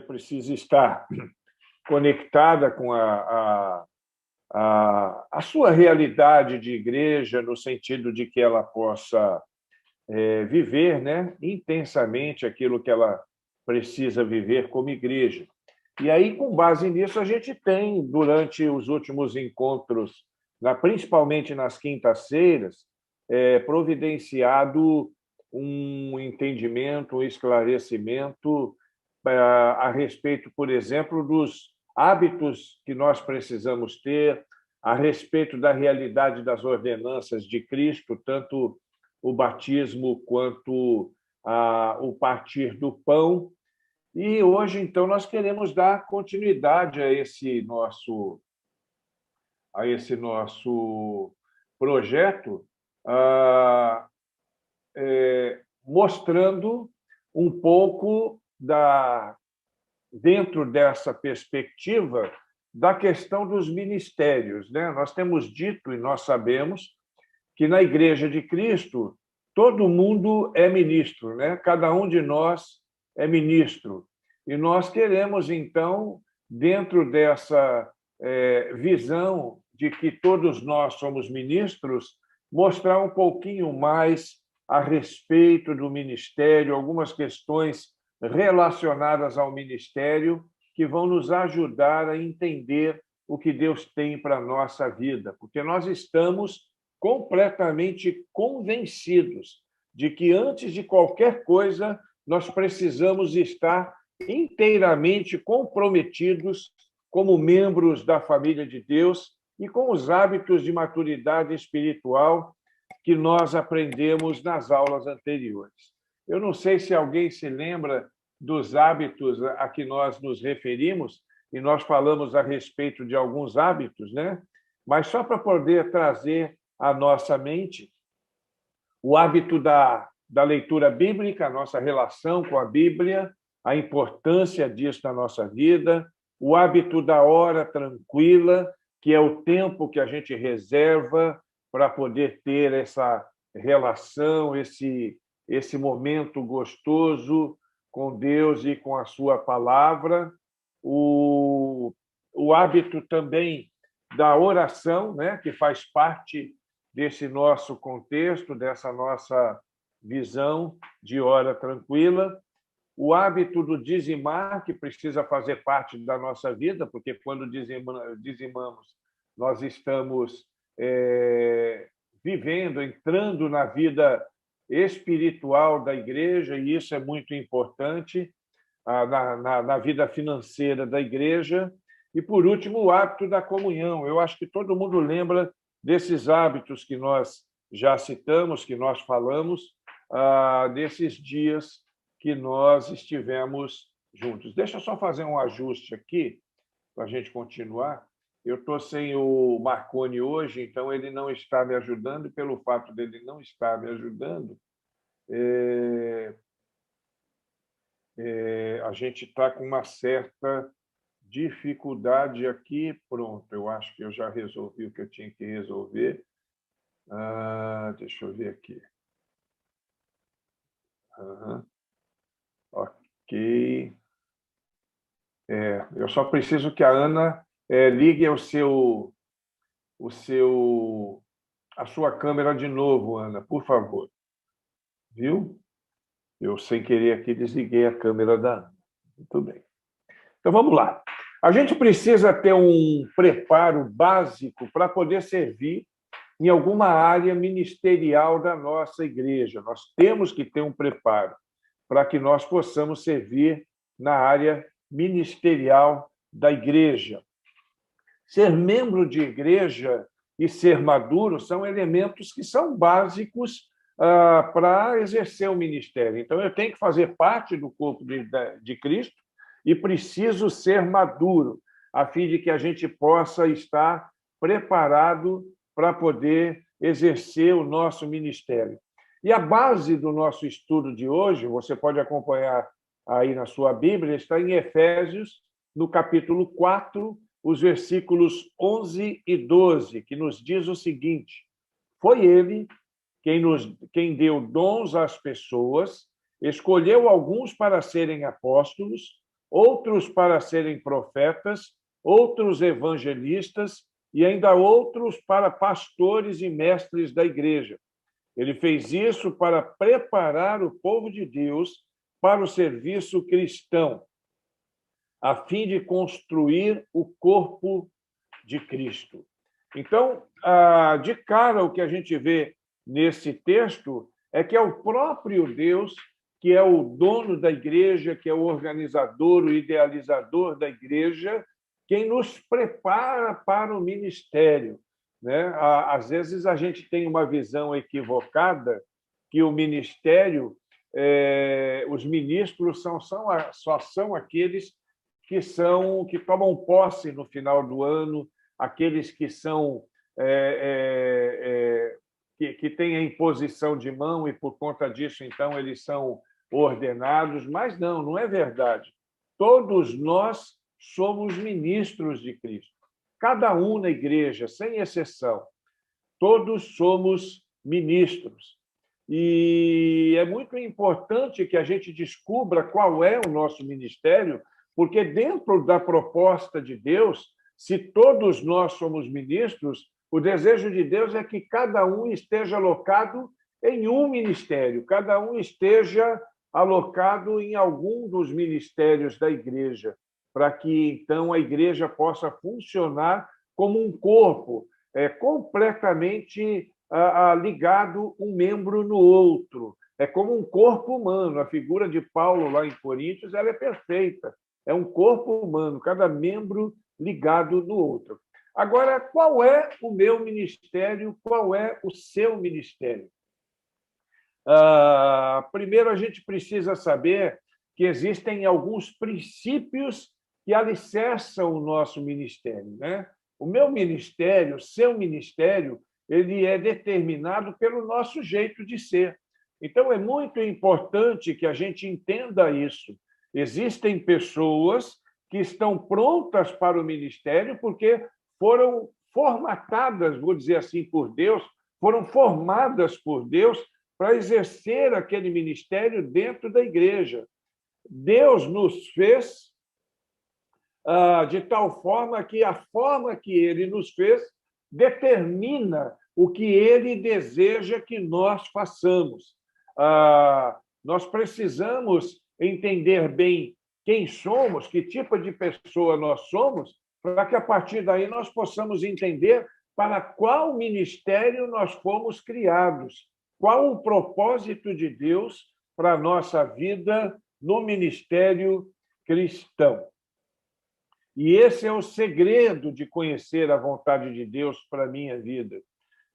precisa estar conectada com a sua realidade de igreja, no sentido de que ela possa viver, né, intensamente aquilo que ela precisa viver como igreja. E aí, com base nisso, a gente tem, durante os últimos encontros, principalmente nas quintas-feiras, providenciado um entendimento, um esclarecimento a respeito, por exemplo, dos hábitos que nós precisamos ter, a respeito da realidade das ordenanças de Cristo, tanto o batismo quanto o partir do pão. E hoje, então, nós queremos dar continuidade a esse nosso projeto, mostrando um pouco dentro dessa perspectiva da questão dos ministérios, né? Nós temos dito e nós sabemos que na Igreja de Cristo todo mundo é ministro, né? Cada um de nós é ministro. E nós queremos, então, dentro dessa visão de que todos nós somos ministros, mostrar um pouquinho mais a respeito do ministério, algumas questões relacionadas ao ministério que vão nos ajudar a entender o que Deus tem para a nossa vida, porque nós estamos completamente convencidos de que, antes de qualquer coisa, nós precisamos estar inteiramente comprometidos como membros da família de Deus e com os hábitos de maturidade espiritual que nós aprendemos nas aulas anteriores. Eu não sei se alguém se lembra dos hábitos a que nós nos referimos, e nós falamos a respeito de alguns hábitos, né? Mas só para poder trazer à nossa mente o hábito da leitura bíblica, a nossa relação com a Bíblia, a importância disso na nossa vida, o hábito da hora tranquila, que é o tempo que a gente reserva para poder ter essa relação, esse momento gostoso com Deus e com a sua palavra, o hábito também da oração, né, que faz parte desse nosso contexto, dessa nossa visão de hora tranquila, o hábito do dizimar, que precisa fazer parte da nossa vida, porque quando dizimamos, nós estamos vivendo, entrando na vida espiritual da igreja, e isso é muito importante, na vida financeira da igreja. E, por último, o hábito da comunhão. Eu acho que todo mundo lembra desses hábitos que nós já citamos, que nós falamos, desses dias que nós estivemos juntos. Deixa eu só fazer um ajuste aqui, para a gente continuar. Eu estou sem o Marconi hoje, então ele não está me ajudando, e pelo fato dele não estar me ajudando, a gente está com uma certa dificuldade aqui. Pronto, eu acho que eu já resolvi o que eu tinha que resolver. Deixa eu ver aqui. Ok. Eu só preciso que a Ana ligue a sua câmera de novo, Ana, por favor. Viu? Eu, sem querer aqui, desliguei a câmera da Ana. Muito bem. Então, vamos lá. A gente precisa ter um preparo básico para poder servir em alguma área ministerial da nossa igreja. Nós temos que ter um preparo para que nós possamos servir na área ministerial da igreja. Ser membro de igreja e ser maduro são elementos que são básicos para exercer o ministério. Então, eu tenho que fazer parte do corpo de Cristo e preciso ser maduro, a fim de que a gente possa estar preparado para poder exercer o nosso ministério. E a base do nosso estudo de hoje, você pode acompanhar aí na sua Bíblia, está em Efésios, no capítulo 4, os versículos 11 e 12, que nos diz o seguinte: foi ele quem deu dons às pessoas, escolheu alguns para serem apóstolos, outros para serem profetas, outros evangelistas e ainda outros para pastores e mestres da igreja. Ele fez isso para preparar o povo de Deus para o serviço cristão, a fim de construir o corpo de Cristo. Então, de cara, o que a gente vê nesse texto é que é o próprio Deus que é o dono da igreja, que é o organizador, o idealizador da igreja, quem nos prepara para o ministério, né? Às vezes a gente tem uma visão equivocada que o ministério, os ministros só são aqueles que tomam posse no final do ano, aqueles que são que têm a imposição de mão e por conta disso então eles são ordenados, mas não é verdade. Todos nós somos ministros de Cristo. Cada um na igreja, sem exceção. Todos somos ministros. E é muito importante que a gente descubra qual é o nosso ministério, porque dentro da proposta de Deus, se todos nós somos ministros, o desejo de Deus é que cada um esteja alocado em um ministério, cada um esteja alocado em algum dos ministérios da igreja, para que, então, a igreja possa funcionar como um corpo, completamente ligado um membro no outro. É como um corpo humano. A figura de Paulo, lá em Coríntios, ela é perfeita. É um corpo humano, cada membro ligado no outro. Agora, qual é o meu ministério? Qual é o seu ministério? Primeiro, a gente precisa saber que existem alguns princípios que alicerçam o nosso ministério, né? O meu ministério, o seu ministério, ele é determinado pelo nosso jeito de ser. Então, é muito importante que a gente entenda isso. Existem pessoas que estão prontas para o ministério porque foram formatadas, vou dizer assim, por Deus, foram formadas por Deus para exercer aquele ministério dentro da igreja. Deus nos fez de tal forma que a forma que ele nos fez determina o que ele deseja que nós façamos. Nós precisamos entender bem quem somos, que tipo de pessoa nós somos, para que, a partir daí, nós possamos entender para qual ministério nós fomos criados, qual o propósito de Deus para a nossa vida no ministério cristão. E esse é o segredo de conhecer a vontade de Deus para a minha vida.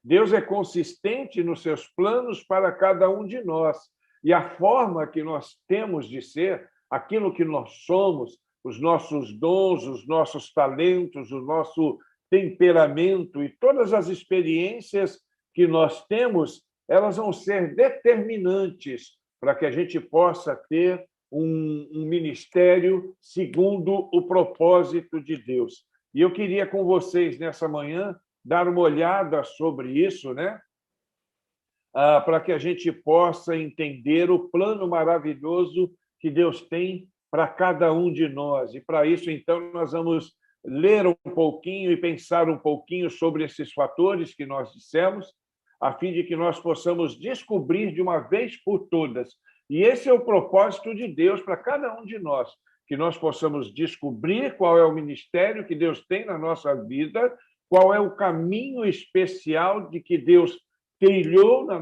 Deus é consistente nos seus planos para cada um de nós. E a forma que nós temos de ser, aquilo que nós somos, os nossos dons, os nossos talentos, o nosso temperamento e todas as experiências que nós temos, elas vão ser determinantes para que a gente possa ter um ministério segundo o propósito de Deus. E eu queria com vocês, nessa manhã, dar uma olhada sobre isso, né? Para que a gente possa entender o plano maravilhoso que Deus tem para cada um de nós. E, para isso, então, nós vamos ler um pouquinho e pensar um pouquinho sobre esses fatores que nós dissemos, a fim de que nós possamos descobrir de uma vez por todas. E esse é o propósito de Deus para cada um de nós, que nós possamos descobrir qual é o ministério que Deus tem na nossa vida, qual é o caminho especial de que Deus trilhou na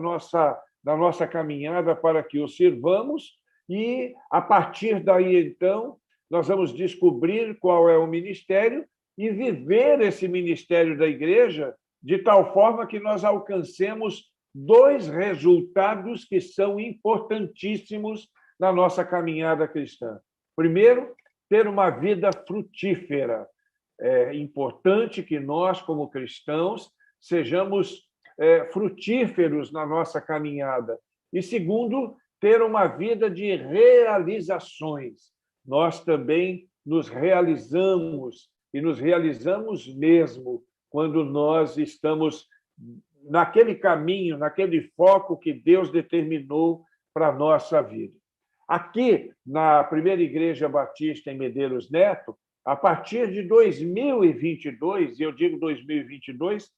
nossa caminhada para que o sirvamos, e, a partir daí, então, nós vamos descobrir qual é o ministério e viver esse ministério da igreja de tal forma que nós alcancemos dois resultados que são importantíssimos na nossa caminhada cristã. Primeiro, ter uma vida frutífera. É importante que nós, como cristãos, sejamos frutíferos na nossa caminhada. E, segundo, ter uma vida de realizações. Nós também nos realizamos, e nos realizamos mesmo, quando nós estamos naquele caminho, naquele foco que Deus determinou para a nossa vida. Aqui, na primeira Igreja Batista em Medeiros Neto, a partir de 2022, e eu digo 2022,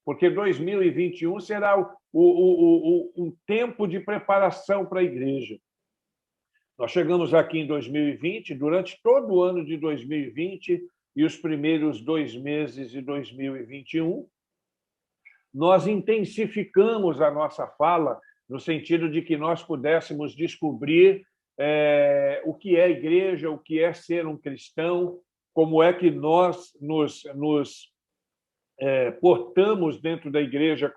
porque 2021 será um tempo de preparação para a igreja. Nós chegamos aqui em 2020, durante todo o ano de 2020 e os primeiros 2 meses de 2021, nós intensificamos a nossa fala no sentido de que nós pudéssemos descobrir o que é a igreja, o que é ser um cristão, como é que nós nos portamos dentro da igreja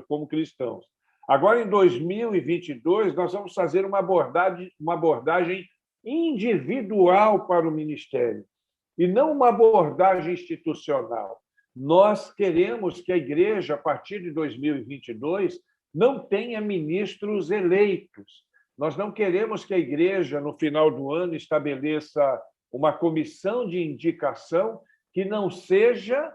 como cristãos. Agora, em 2022, nós vamos fazer uma abordagem individual para o ministério, e não uma abordagem institucional. Nós queremos que a igreja, a partir de 2022, não tenha ministros eleitos. Nós não queremos que a igreja, no final do ano, estabeleça uma comissão de indicação que não seja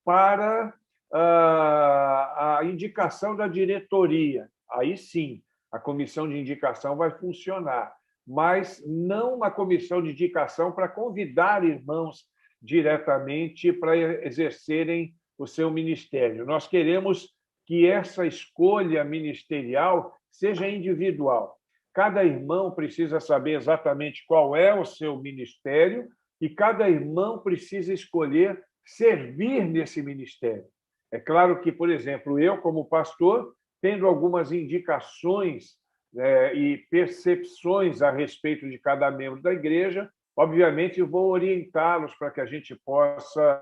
para a indicação da diretoria. Aí sim, a comissão de indicação vai funcionar, mas não uma comissão de indicação para convidar irmãos diretamente para exercerem o seu ministério. Nós queremos que essa escolha ministerial seja individual. Cada irmão precisa saber exatamente qual é o seu ministério e cada irmão precisa escolher servir nesse ministério. É claro que, por exemplo, eu, como pastor, tendo algumas indicações e percepções a respeito de cada membro da igreja, obviamente vou orientá-los para que a gente possa,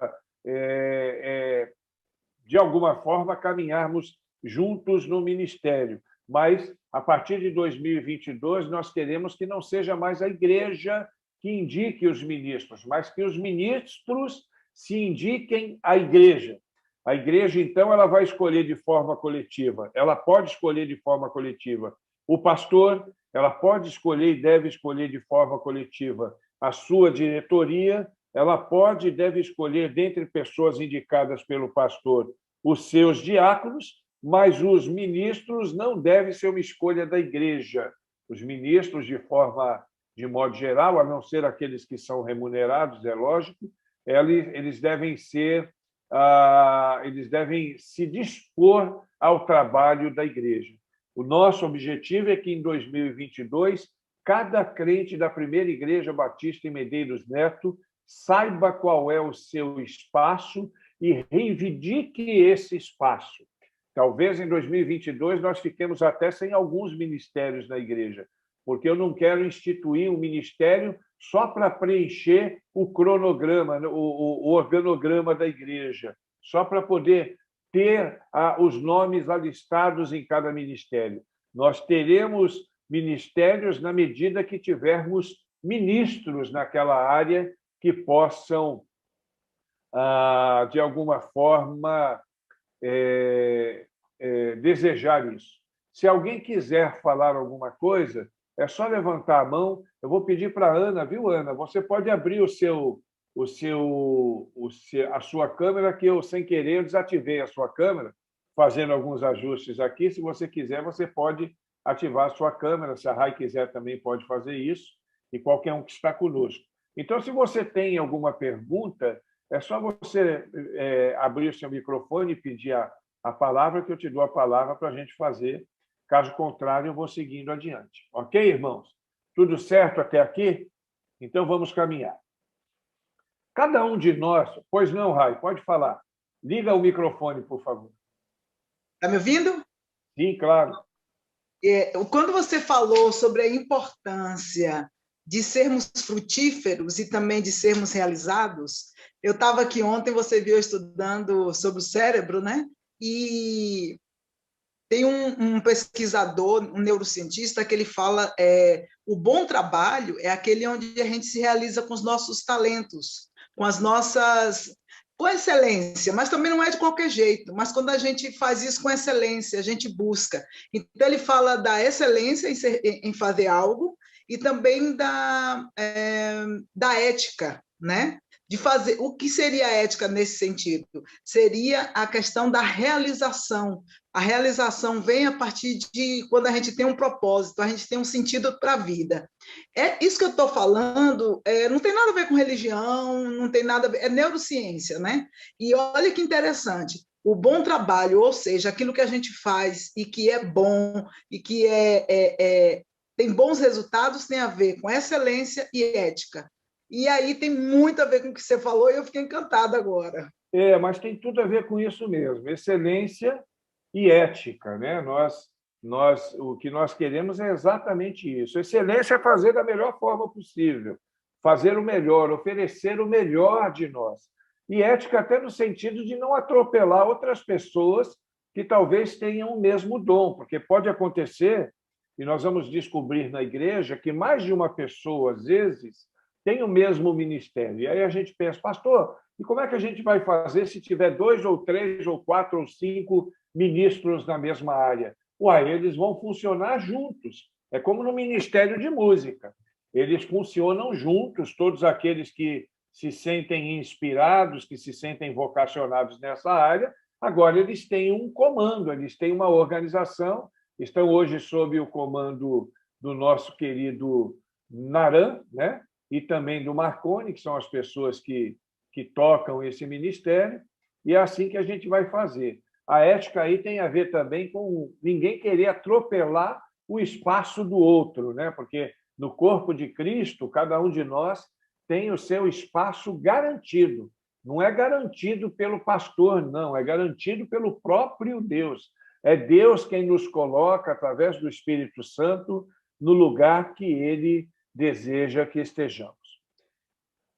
de alguma forma, caminharmos juntos no ministério. Mas, a partir de 2022, nós queremos que não seja mais a igreja que indique os ministros, mas que os ministros se indiquem à igreja. A igreja, então, ela vai escolher de forma coletiva. Ela pode escolher de forma coletiva. O pastor, ela pode escolher e deve escolher de forma coletiva. A sua diretoria, ela pode e deve escolher, dentre pessoas indicadas pelo pastor, os seus diáconos, mas os ministros não devem ser uma escolha da igreja. Os ministros, de modo geral, a não ser aqueles que são remunerados, é lógico, eles devem se dispor ao trabalho da igreja. O nosso objetivo é que, em 2022, cada crente da primeira Igreja Batista em Medeiros Neto saiba qual é o seu espaço e reivindique esse espaço. Talvez, em 2022, nós fiquemos até sem alguns ministérios na igreja, porque eu não quero instituir um ministério só para preencher o cronograma, o organograma da igreja, só para poder ter os nomes alistados em cada ministério. Nós teremos ministérios na medida que tivermos ministros naquela área que possam, de alguma forma, desejar isso. Se alguém quiser falar alguma coisa, é só levantar a mão. Eu vou pedir para a Ana, viu, Ana? Você pode abrir a sua câmera, que eu, sem querer, desativei a sua câmera, fazendo alguns ajustes aqui. Se você quiser, você pode ativar a sua câmera. Se a Rai quiser, também pode fazer isso, e qualquer um que está conosco. Então, se você tem alguma pergunta, é só você abrir o seu microfone e pedir a palavra, que eu te dou a palavra para a gente fazer. Caso contrário, eu vou seguindo adiante. Ok, irmãos? Tudo certo até aqui? Então, vamos caminhar. Cada um de nós... Pois não, Rai, pode falar. Liga o microfone, por favor. Está me ouvindo? Sim, claro. Quando você falou sobre a importância de sermos frutíferos e também de sermos realizados, eu estava aqui ontem, você viu, estudando sobre o cérebro, né? E tem um pesquisador, um neurocientista, que ele fala o bom trabalho é aquele onde a gente se realiza com os nossos talentos, com excelência, mas também não é de qualquer jeito, mas quando a gente faz isso com excelência, a gente busca. Então, ele fala da excelência em fazer algo e também da ética, né? de fazer. O que seria a ética nesse sentido? Seria a questão da realização. A realização vem a partir de quando a gente tem um propósito, a gente tem um sentido para a vida. É isso que eu estou falando, não tem nada a ver com religião, não tem nada a ver, é neurociência, né? E olha que interessante, o bom trabalho, ou seja, aquilo que a gente faz e que é bom e que tem bons resultados, tem a ver com excelência e ética. E aí tem muito a ver com o que você falou e eu fiquei encantada agora. Mas tem tudo a ver com isso mesmo, excelência e ética, né? O que nós queremos é exatamente isso. Excelência é fazer da melhor forma possível, fazer o melhor, oferecer o melhor de nós. E ética até no sentido de não atropelar outras pessoas que talvez tenham o mesmo dom, porque pode acontecer, e nós vamos descobrir na igreja, que mais de uma pessoa, às vezes, tem o mesmo ministério. E aí a gente pensa, pastor, e como é que a gente vai fazer se tiver 2 ou 3 ou 4 ou 5 ministros na mesma área? Eles vão funcionar juntos. É como no Ministério de Música. Eles funcionam juntos, todos aqueles que se sentem inspirados, que se sentem vocacionados nessa área, agora eles têm um comando, eles têm uma organização, estão hoje sob o comando do nosso querido Naran, né? E também do Marconi, que são as pessoas que tocam esse ministério, e é assim que a gente vai fazer. A ética aí tem a ver também com ninguém querer atropelar o espaço do outro, né? Porque no corpo de Cristo, cada um de nós tem o seu espaço garantido. Não é garantido pelo pastor, não, é garantido pelo próprio Deus. É Deus quem nos coloca, através do Espírito Santo, no lugar que ele deseja que estejamos.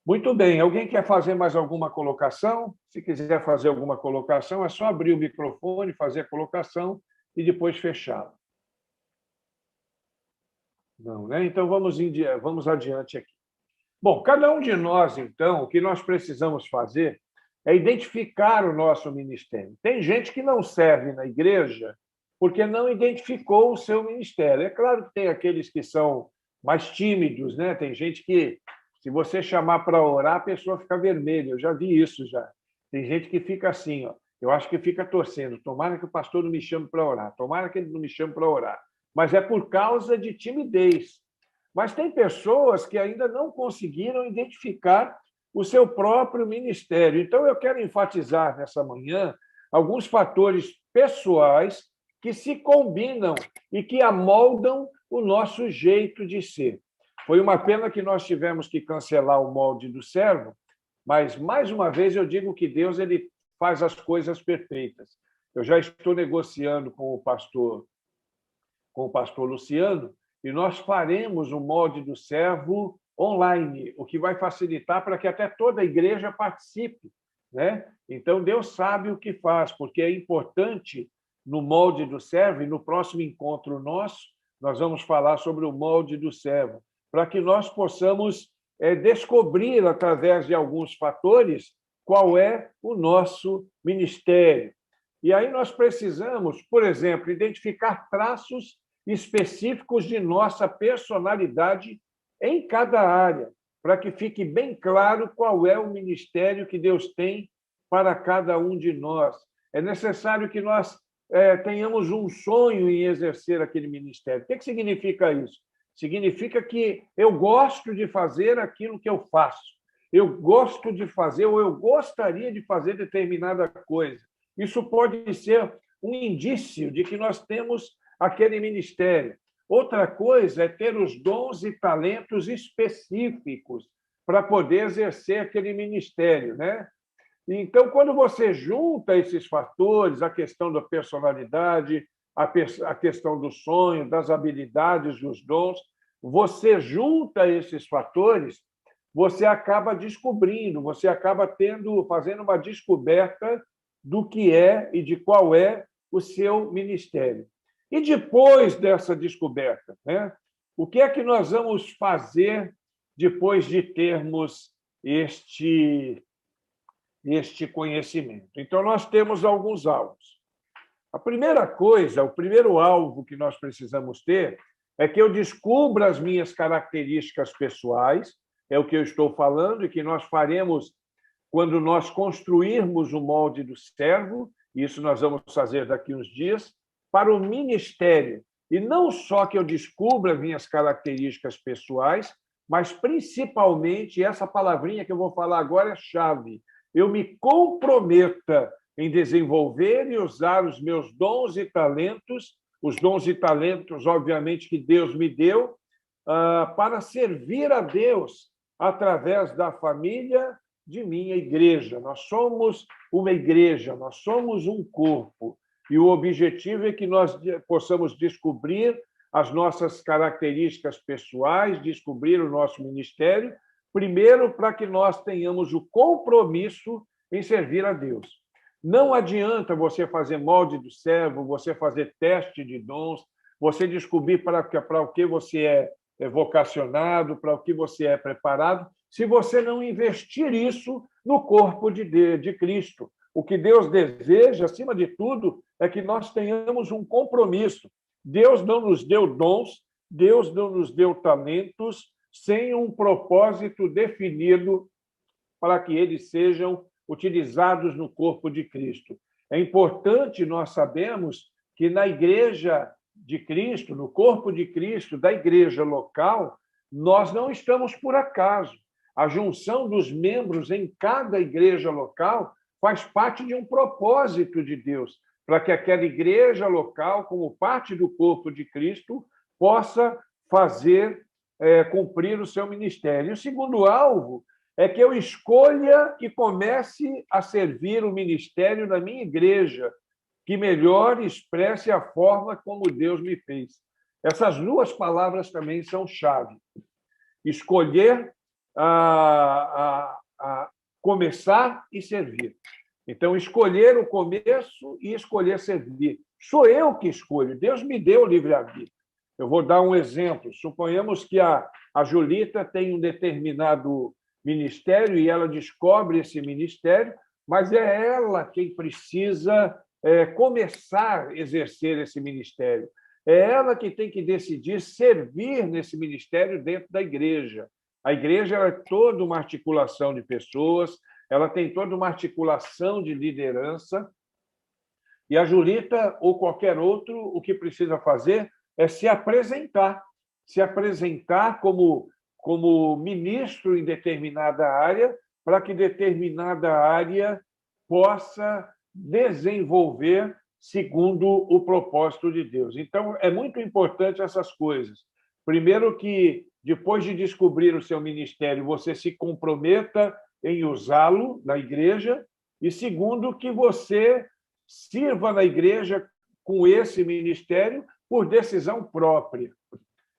Muito bem, alguém quer fazer mais alguma colocação? Se quiser fazer alguma colocação, é só abrir o microfone, fazer a colocação e depois fechá-lo. Não, né? Então vamos adiante aqui. Bom, cada um de nós, então, o que nós precisamos fazer é identificar o nosso ministério. Tem gente que não serve na igreja porque não identificou o seu ministério. É claro que tem aqueles que são mais tímidos, né? Tem gente que, se você chamar para orar, a pessoa fica vermelha. Eu já vi isso já. Tem gente que fica assim, ó. Eu acho que fica torcendo. Tomara que o pastor não me chame para orar. Tomara que ele não me chame para orar. Mas é por causa de timidez. Mas tem pessoas que ainda não conseguiram identificar o seu próprio ministério. Então, eu quero enfatizar nessa manhã alguns fatores pessoais que se combinam e que amoldam o nosso jeito de ser. Foi uma pena que nós tivemos que cancelar o molde do servo, mas, mais uma vez, eu digo que Deus ele faz as coisas perfeitas. Eu já estou negociando com o pastor Luciano, e nós faremos o molde do servo online, o que vai facilitar para que até toda a igreja participe, né? Então, Deus sabe o que faz, porque é importante no molde do servo, e no próximo encontro nosso, nós vamos falar sobre o molde do servo, para que nós possamos descobrir, através de alguns fatores, qual é o nosso ministério. E aí nós precisamos, por exemplo, identificar traços específicos de nossa personalidade em cada área, para que fique bem claro qual é o ministério que Deus tem para cada um de nós. É necessário que nós tenhamos um sonho em exercer aquele ministério. O que significa isso? Significa que eu gosto de fazer aquilo que eu faço. Eu gosto de fazer, ou eu gostaria de fazer determinada coisa. Isso pode ser um indício de que nós temos aquele ministério. Outra coisa é ter os dons e talentos específicos para poder exercer aquele ministério, né? Então, quando você junta esses fatores, a questão da personalidade, a questão do sonho, das habilidades, dos dons, você junta esses fatores, você acaba descobrindo, você acaba fazendo uma descoberta do que é e de qual é o seu ministério. E depois dessa descoberta, né? O que é que nós vamos fazer depois de termos este conhecimento? Então, nós temos alguns alvos. A primeira coisa, o primeiro alvo que nós precisamos ter é que eu descubra as minhas características pessoais, é o que eu estou falando, e que nós faremos quando nós construirmos o molde do servo, isso nós vamos fazer daqui uns dias, para o ministério. E não só que eu descubra minhas características pessoais, mas principalmente, essa palavrinha que eu vou falar agora é chave, eu me comprometa em desenvolver e usar os meus dons e talentos, os dons e talentos, obviamente, que Deus me deu, para servir a Deus através da família de minha igreja. Nós somos uma igreja, nós somos um corpo, e o objetivo é que nós possamos descobrir as nossas características pessoais, descobrir o nosso ministério, primeiro para que nós tenhamos o compromisso em servir a Deus. Não adianta você fazer molde do servo, você fazer teste de dons, você descobrir para o que você é vocacionado, para o que você é preparado, se você não investir isso no corpo de Cristo. O que Deus deseja, acima de tudo, é que nós tenhamos um compromisso. Deus não nos deu dons, Deus não nos deu talentos sem um propósito definido para que eles sejam utilizados no corpo de Cristo. É importante nós sabermos que na igreja de Cristo, no corpo de Cristo, da igreja local, nós não estamos por acaso. A junção dos membros em cada igreja local faz parte de um propósito de Deus, para que aquela igreja local, como parte do corpo de Cristo, possa cumprir o seu ministério. E o segundo alvo é que eu escolha e comece a servir o ministério da minha igreja, que melhor expresse a forma como Deus me fez. Essas duas palavras também são chave. Escolher começar e servir. Então, escolher o começo e escolher servir. Sou eu que escolho, Deus me deu o livre-arbítrio. Eu vou dar um exemplo. Suponhamos que a Julita tem um determinado ministério e ela descobre esse ministério, mas é ela quem precisa começar a exercer esse ministério. É ela que tem que decidir servir nesse ministério dentro da igreja. A igreja é toda uma articulação de pessoas, ela tem toda uma articulação de liderança, e a Julita, ou qualquer outro, o que precisa fazer é se apresentar como ministro em determinada área, para que determinada área possa desenvolver segundo o propósito de Deus. Então, é muito importante essas coisas. Primeiro que, depois de descobrir o seu ministério, você se comprometa em usá-lo na igreja, e segundo, que você sirva na igreja com esse ministério por decisão própria.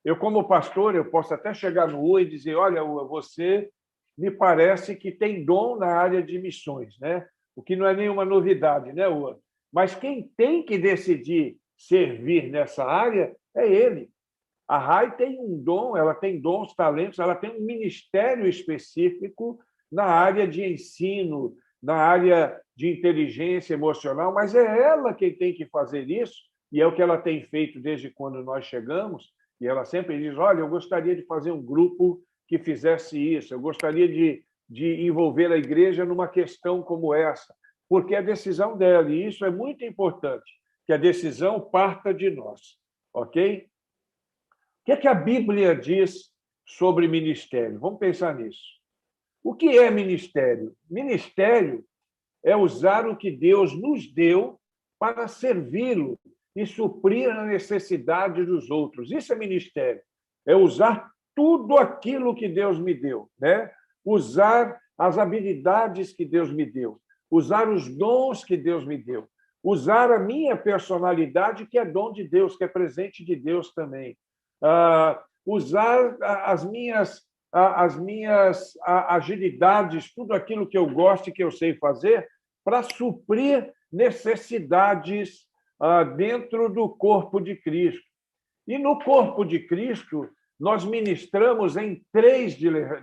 Eu, como pastor, eu posso até chegar no UA e dizer, olha, UA, você me parece que tem dom na área de missões, né? O que não é nenhuma novidade, né, UA? Mas quem tem que decidir servir nessa área é ele. A Rai tem um dom, ela tem dons, talentos, ela tem um ministério específico na área de ensino, na área de inteligência emocional, mas é ela quem tem que fazer isso, e é o que ela tem feito desde quando nós chegamos, e ela sempre diz, olha, eu gostaria de fazer um grupo que fizesse isso, eu gostaria de envolver a igreja numa questão como essa, porque é a decisão dela, e isso é muito importante, que a decisão parta de nós, ok? O que a Bíblia diz sobre ministério? Vamos pensar nisso. O que é ministério? Ministério é usar o que Deus nos deu para servi-lo e suprir a necessidade dos outros. Isso é ministério. É usar tudo aquilo que Deus me deu, né? Usar as habilidades que Deus me deu, usar os dons que Deus me deu, usar a minha personalidade, que é dom de Deus, que é presente de Deus também. Usar as minhas agilidades, tudo aquilo que eu gosto e que eu sei fazer, para suprir necessidades dentro do corpo de Cristo. E no corpo de Cristo, nós ministramos em 3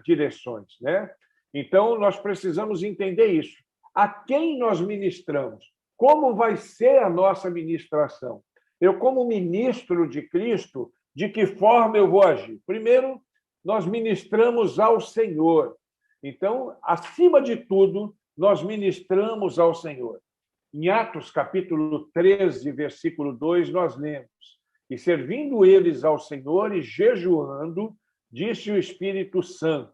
direções, né? Então, nós precisamos entender isso. A quem nós ministramos? Como vai ser a nossa ministração? Eu, como ministro de Cristo, de que forma eu vou agir? Primeiro, nós ministramos ao Senhor. Então, acima de tudo, nós ministramos ao Senhor. Em Atos, capítulo 13, versículo 2, nós lemos: e servindo eles ao Senhor e jejuando, disse o Espírito Santo: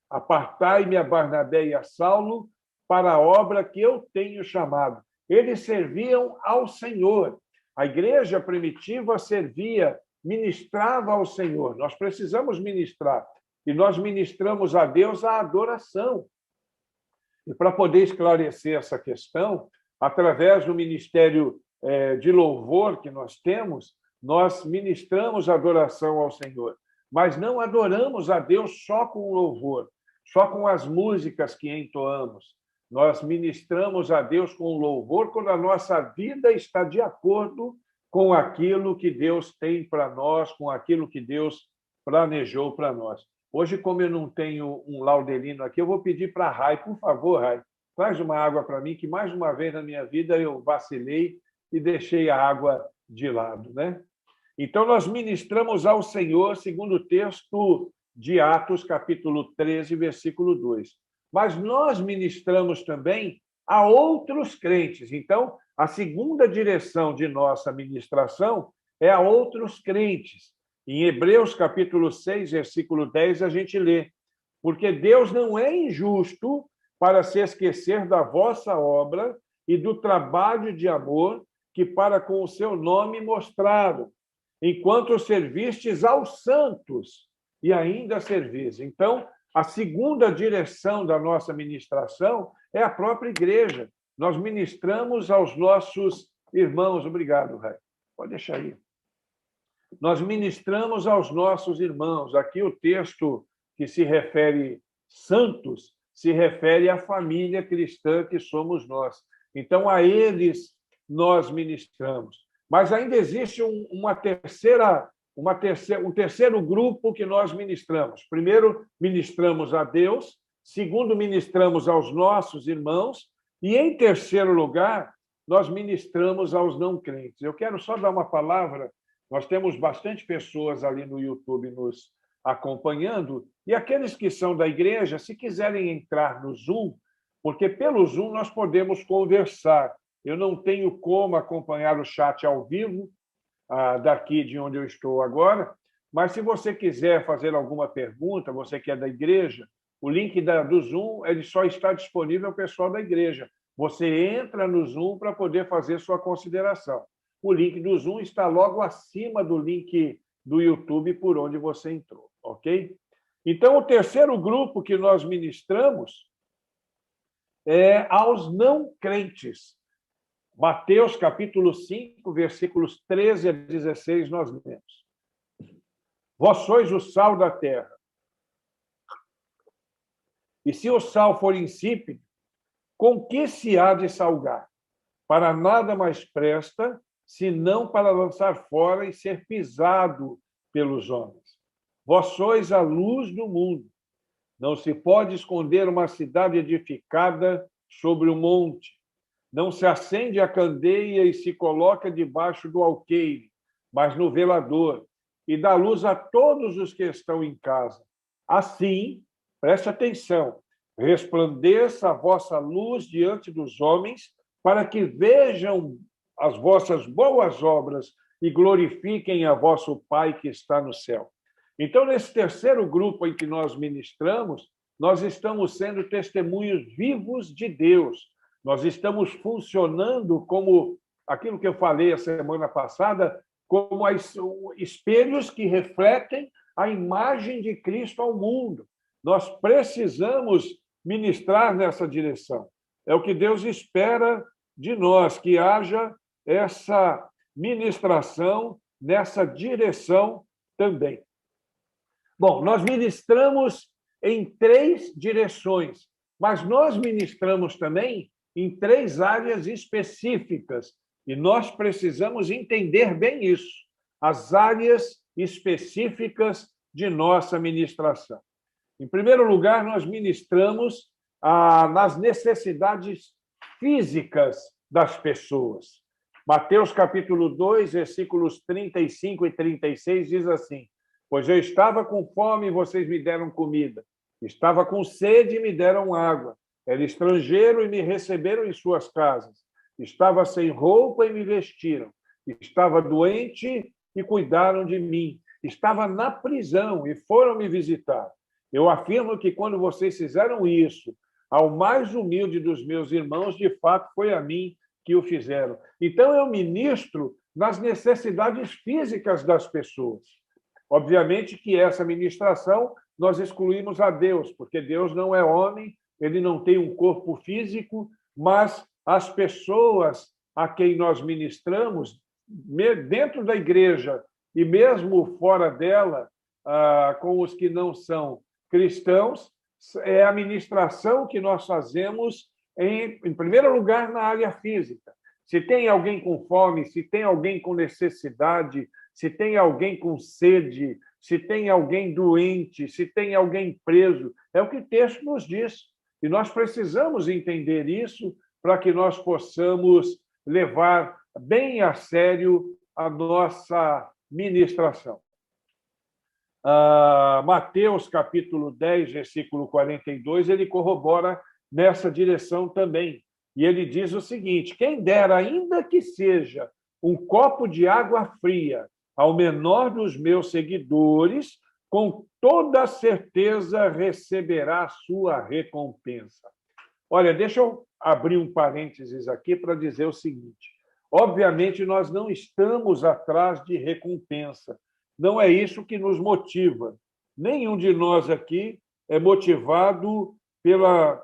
apartai-me a Barnabé e a Saulo para a obra que eu tenho chamado. Eles serviam ao Senhor. A igreja primitiva servia, ministrava ao Senhor. Nós precisamos ministrar. E nós ministramos a Deus a adoração. E para poder esclarecer essa questão, através do ministério de louvor que nós temos, nós ministramos adoração ao Senhor. Mas não adoramos a Deus só com louvor, só com as músicas que entoamos. Nós ministramos a Deus com louvor quando a nossa vida está de acordo com aquilo que Deus tem para nós, com aquilo que Deus planejou para nós. Hoje, como eu não tenho um laudelino aqui, eu vou pedir para a Rai, por favor, Rai, traz uma água para mim, que mais uma vez na minha vida eu vacilei e deixei a água de lado, né? Então, nós ministramos ao Senhor, segundo o texto de Atos, capítulo 13, versículo 2. Mas nós ministramos também a outros crentes. Então, a segunda direção de nossa ministração é a outros crentes. Em Hebreus, capítulo 6, versículo 10, a gente lê: porque Deus não é injusto para se esquecer da vossa obra e do trabalho de amor que para com o seu nome mostraram, enquanto servistes aos santos e ainda servis. Então, a segunda direção da nossa ministração é a própria igreja. Nós ministramos aos nossos irmãos. Obrigado, Rai. Pode deixar aí. Nós ministramos aos nossos irmãos. Aqui o texto que se refere santos se refere à família cristã que somos nós. Então, a eles nós ministramos. Mas ainda existe um terceiro grupo que nós ministramos. Primeiro, ministramos a Deus. Segundo, ministramos aos nossos irmãos. E, em terceiro lugar, nós ministramos aos não crentes. Eu quero só dar uma palavra. Nós temos bastante pessoas ali no YouTube nos acompanhando. E aqueles que são da igreja, se quiserem entrar no Zoom, porque pelo Zoom nós podemos conversar. Eu não tenho como acompanhar o chat ao vivo, daqui de onde eu estou agora, mas se você quiser fazer alguma pergunta, você que é da igreja, o link do Zoom ele só está disponível ao pessoal da igreja. Você entra no Zoom para poder fazer sua consideração. O link do Zoom está logo acima do link do YouTube por onde você entrou, ok? Então, o terceiro grupo que nós ministramos é aos não crentes. Mateus, capítulo 5, versículos 13 a 16, nós lemos: vós sois o sal da terra. E se o sal for insípido, com que se há de salgar? Para nada mais presta, senão para lançar fora e ser pisado pelos homens. Vós sois a luz do mundo. Não se pode esconder uma cidade edificada sobre um monte. Não se acende a candeia e se coloca debaixo do alqueire, mas no velador, e dá luz a todos os que estão em casa. Assim, preste atenção, resplandeça a vossa luz diante dos homens, para que vejam as vossas boas obras e glorifiquem a vosso Pai que está no céu. Então, nesse terceiro grupo em que nós ministramos, nós estamos sendo testemunhos vivos de Deus. Nós estamos funcionando como aquilo que eu falei a semana passada, como espelhos que refletem a imagem de Cristo ao mundo. Nós precisamos ministrar nessa direção. É o que Deus espera de nós, que haja essa ministração nessa direção também. Bom, nós ministramos em 3 direções, mas nós ministramos também em 3 áreas específicas, e nós precisamos entender bem isso, as áreas específicas de nossa ministração. Em primeiro lugar, nós ministramos nas necessidades físicas das pessoas. Mateus, capítulo 2, versículos 35 e 36, diz assim: pois eu estava com fome e vocês me deram comida, estava com sede e me deram água, Era estrangeiro e me receberam em suas casas. Estava sem roupa e me vestiram. Estava doente e cuidaram de mim. Estava na prisão e foram me visitar. Eu afirmo que quando vocês fizeram isso ao mais humilde dos meus irmãos, de fato foi a mim que o fizeram. Então, eu ministro nas necessidades físicas das pessoas. Obviamente que essa ministração nós excluímos a Deus, porque Deus não é homem, ele não tem um corpo físico, mas as pessoas a quem nós ministramos, dentro da igreja e mesmo fora dela, com os que não são cristãos, é a ministração que nós fazemos, em primeiro lugar, na área física. Se tem alguém com fome, se tem alguém com necessidade, se tem alguém com sede, se tem alguém doente, se tem alguém preso, é o que o texto nos diz. E nós precisamos entender isso para que nós possamos levar bem a sério a nossa ministração. Mateus, capítulo 10, versículo 42, ele corrobora nessa direção também. E ele diz o seguinte: quem dera, ainda que seja um copo de água fria ao menor dos meus seguidores, com toda certeza receberá a sua recompensa. Olha, deixa eu abrir um parênteses aqui para dizer o seguinte: obviamente, nós não estamos atrás de recompensa. Não é isso que nos motiva. Nenhum de nós aqui é motivado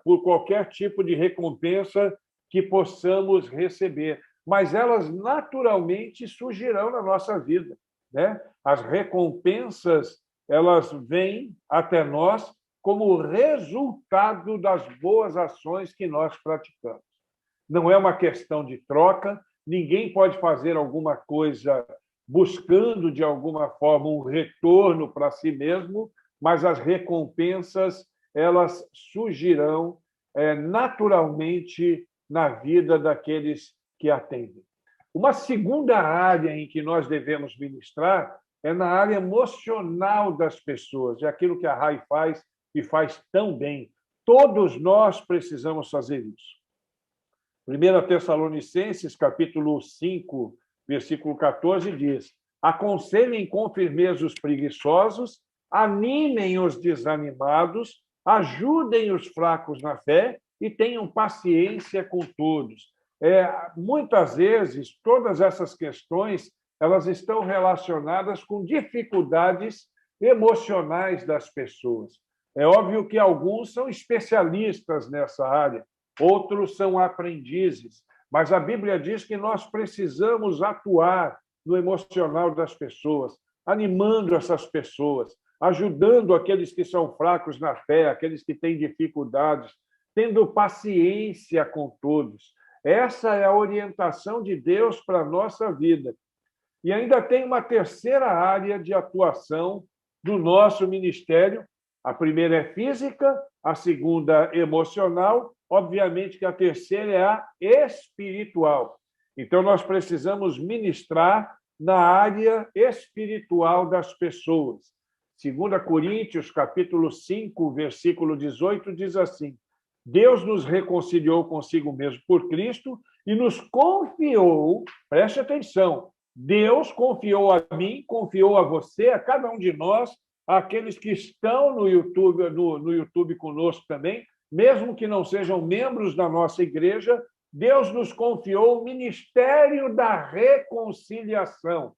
por qualquer tipo de recompensa que possamos receber, mas elas naturalmente surgirão na nossa vida, né? As recompensas, elas vêm até nós como resultado das boas ações que nós praticamos. Não é uma questão de troca, ninguém pode fazer alguma coisa buscando, de alguma forma, um retorno para si mesmo, mas as recompensas, elas surgirão naturalmente na vida daqueles que atendem. Uma segunda área em que nós devemos ministrar é na área emocional das pessoas, é aquilo que a Rai faz e faz tão bem. Todos nós precisamos fazer isso. 1 Tessalonicenses, capítulo 5, versículo 14, diz: aconselhem com firmeza os preguiçosos, animem os desanimados, ajudem os fracos na fé e tenham paciência com todos. Muitas vezes, todas essas questões elas estão relacionadas com dificuldades emocionais das pessoas. É óbvio que alguns são especialistas nessa área, outros são aprendizes, mas a Bíblia diz que nós precisamos atuar no emocional das pessoas, animando essas pessoas, ajudando aqueles que são fracos na fé, aqueles que têm dificuldades, tendo paciência com todos. Essa é a orientação de Deus para a nossa vida. E ainda tem uma terceira área de atuação do nosso ministério. A primeira é física, a segunda emocional, obviamente que a terceira é a espiritual. Então, nós precisamos ministrar na área espiritual das pessoas. 2 Coríntios, capítulo 5, versículo 18, diz assim: Deus nos reconciliou consigo mesmo por Cristo e nos confiou, preste atenção, Deus confiou a mim, confiou a você, a cada um de nós, àqueles que estão no YouTube conosco também, mesmo que não sejam membros da nossa igreja, Deus nos confiou o ministério da reconciliação.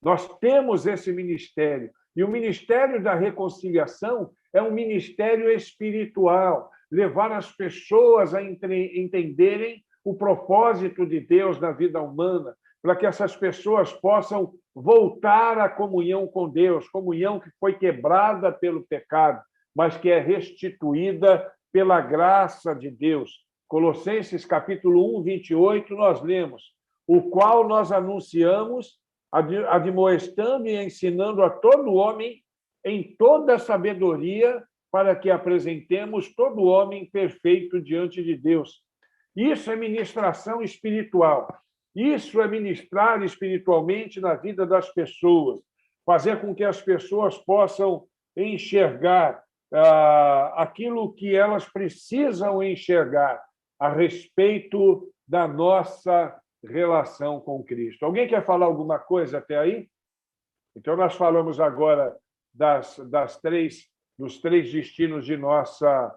Nós temos esse ministério, e o ministério da reconciliação é um ministério espiritual, levar as pessoas a entenderem o propósito de Deus na vida humana, para que essas pessoas possam voltar à comunhão com Deus, comunhão que foi quebrada pelo pecado, mas que é restituída pela graça de Deus. Colossenses, capítulo 1, 28, nós lemos: o qual nós anunciamos, admoestando e ensinando a todo homem em toda sabedoria, para que apresentemos todo homem perfeito diante de Deus. Isso é ministração espiritual. Isso é ministrar espiritualmente na vida das pessoas, fazer com que as pessoas possam enxergar aquilo que elas precisam enxergar a respeito da nossa relação com Cristo. Alguém quer falar alguma coisa até aí? Então, nós falamos agora dos três destinos de nossa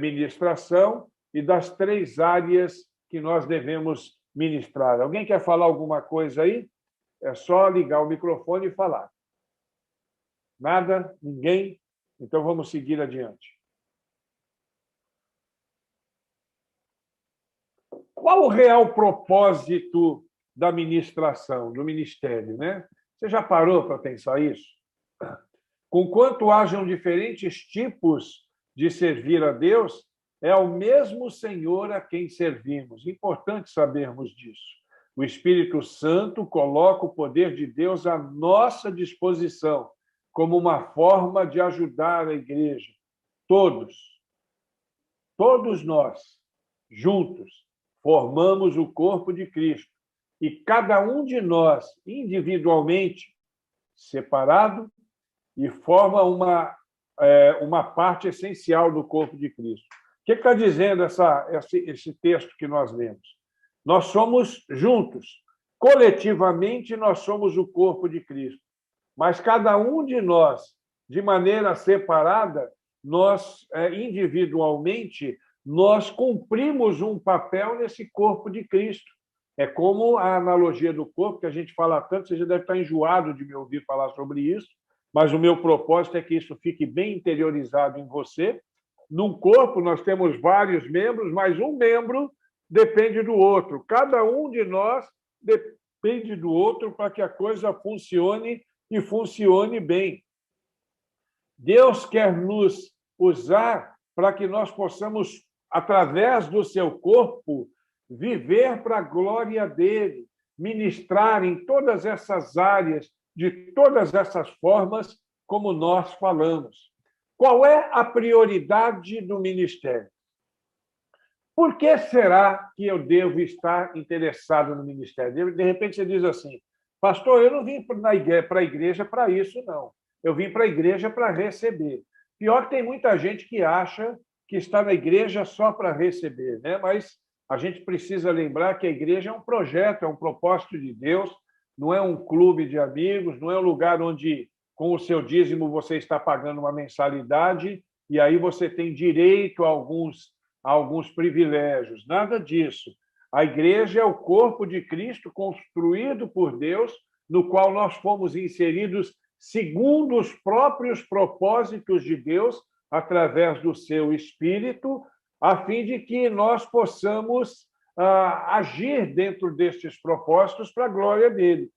ministração e das três áreas que nós devemos ministrar. Alguém quer falar alguma coisa aí? É só ligar o microfone e falar. Nada? Ninguém? Então, vamos seguir adiante. Qual o real propósito da ministração, do ministério, né? Você já parou para pensar isso? Conquanto hajam diferentes tipos de servir a Deus, é o mesmo Senhor a quem servimos. Importante sabermos disso. O Espírito Santo coloca o poder de Deus à nossa disposição como uma forma de ajudar a igreja. Todos nós, juntos, formamos o corpo de Cristo. E cada um de nós, individualmente, separado, e forma uma parte essencial do corpo de Cristo. O que está dizendo esse texto que nós lemos? Nós somos juntos. Coletivamente, nós somos o corpo de Cristo. Mas cada um de nós, de maneira separada, nós, individualmente, nós cumprimos um papel nesse corpo de Cristo. É como a analogia do corpo, que a gente fala tanto, você já deve estar enjoado de me ouvir falar sobre isso, mas o meu propósito é que isso fique bem interiorizado em você. Num corpo, nós temos vários membros, mas um membro depende do outro. Cada um de nós depende do outro para que a coisa funcione e funcione bem. Deus quer nos usar para que nós possamos, através do seu corpo, viver para a glória dele, ministrar em todas essas áreas, de todas essas formas, como nós falamos. Qual é a prioridade do ministério? Por que será que eu devo estar interessado no ministério? De repente você diz assim, pastor, eu não vim para a igreja para isso, não. Eu vim para a igreja para receber. Pior que tem muita gente que acha que está na igreja só para receber, né? Mas a gente precisa lembrar que a igreja é um projeto, é um propósito de Deus, não é um clube de amigos, não é um lugar onde, com o seu dízimo, você está pagando uma mensalidade e aí você tem direito a alguns privilégios. Nada disso. A igreja é o corpo de Cristo construído por Deus, no qual nós fomos inseridos segundo os próprios propósitos de Deus, através do seu Espírito, a fim de que nós possamos agir dentro destes propósitos para a glória dele.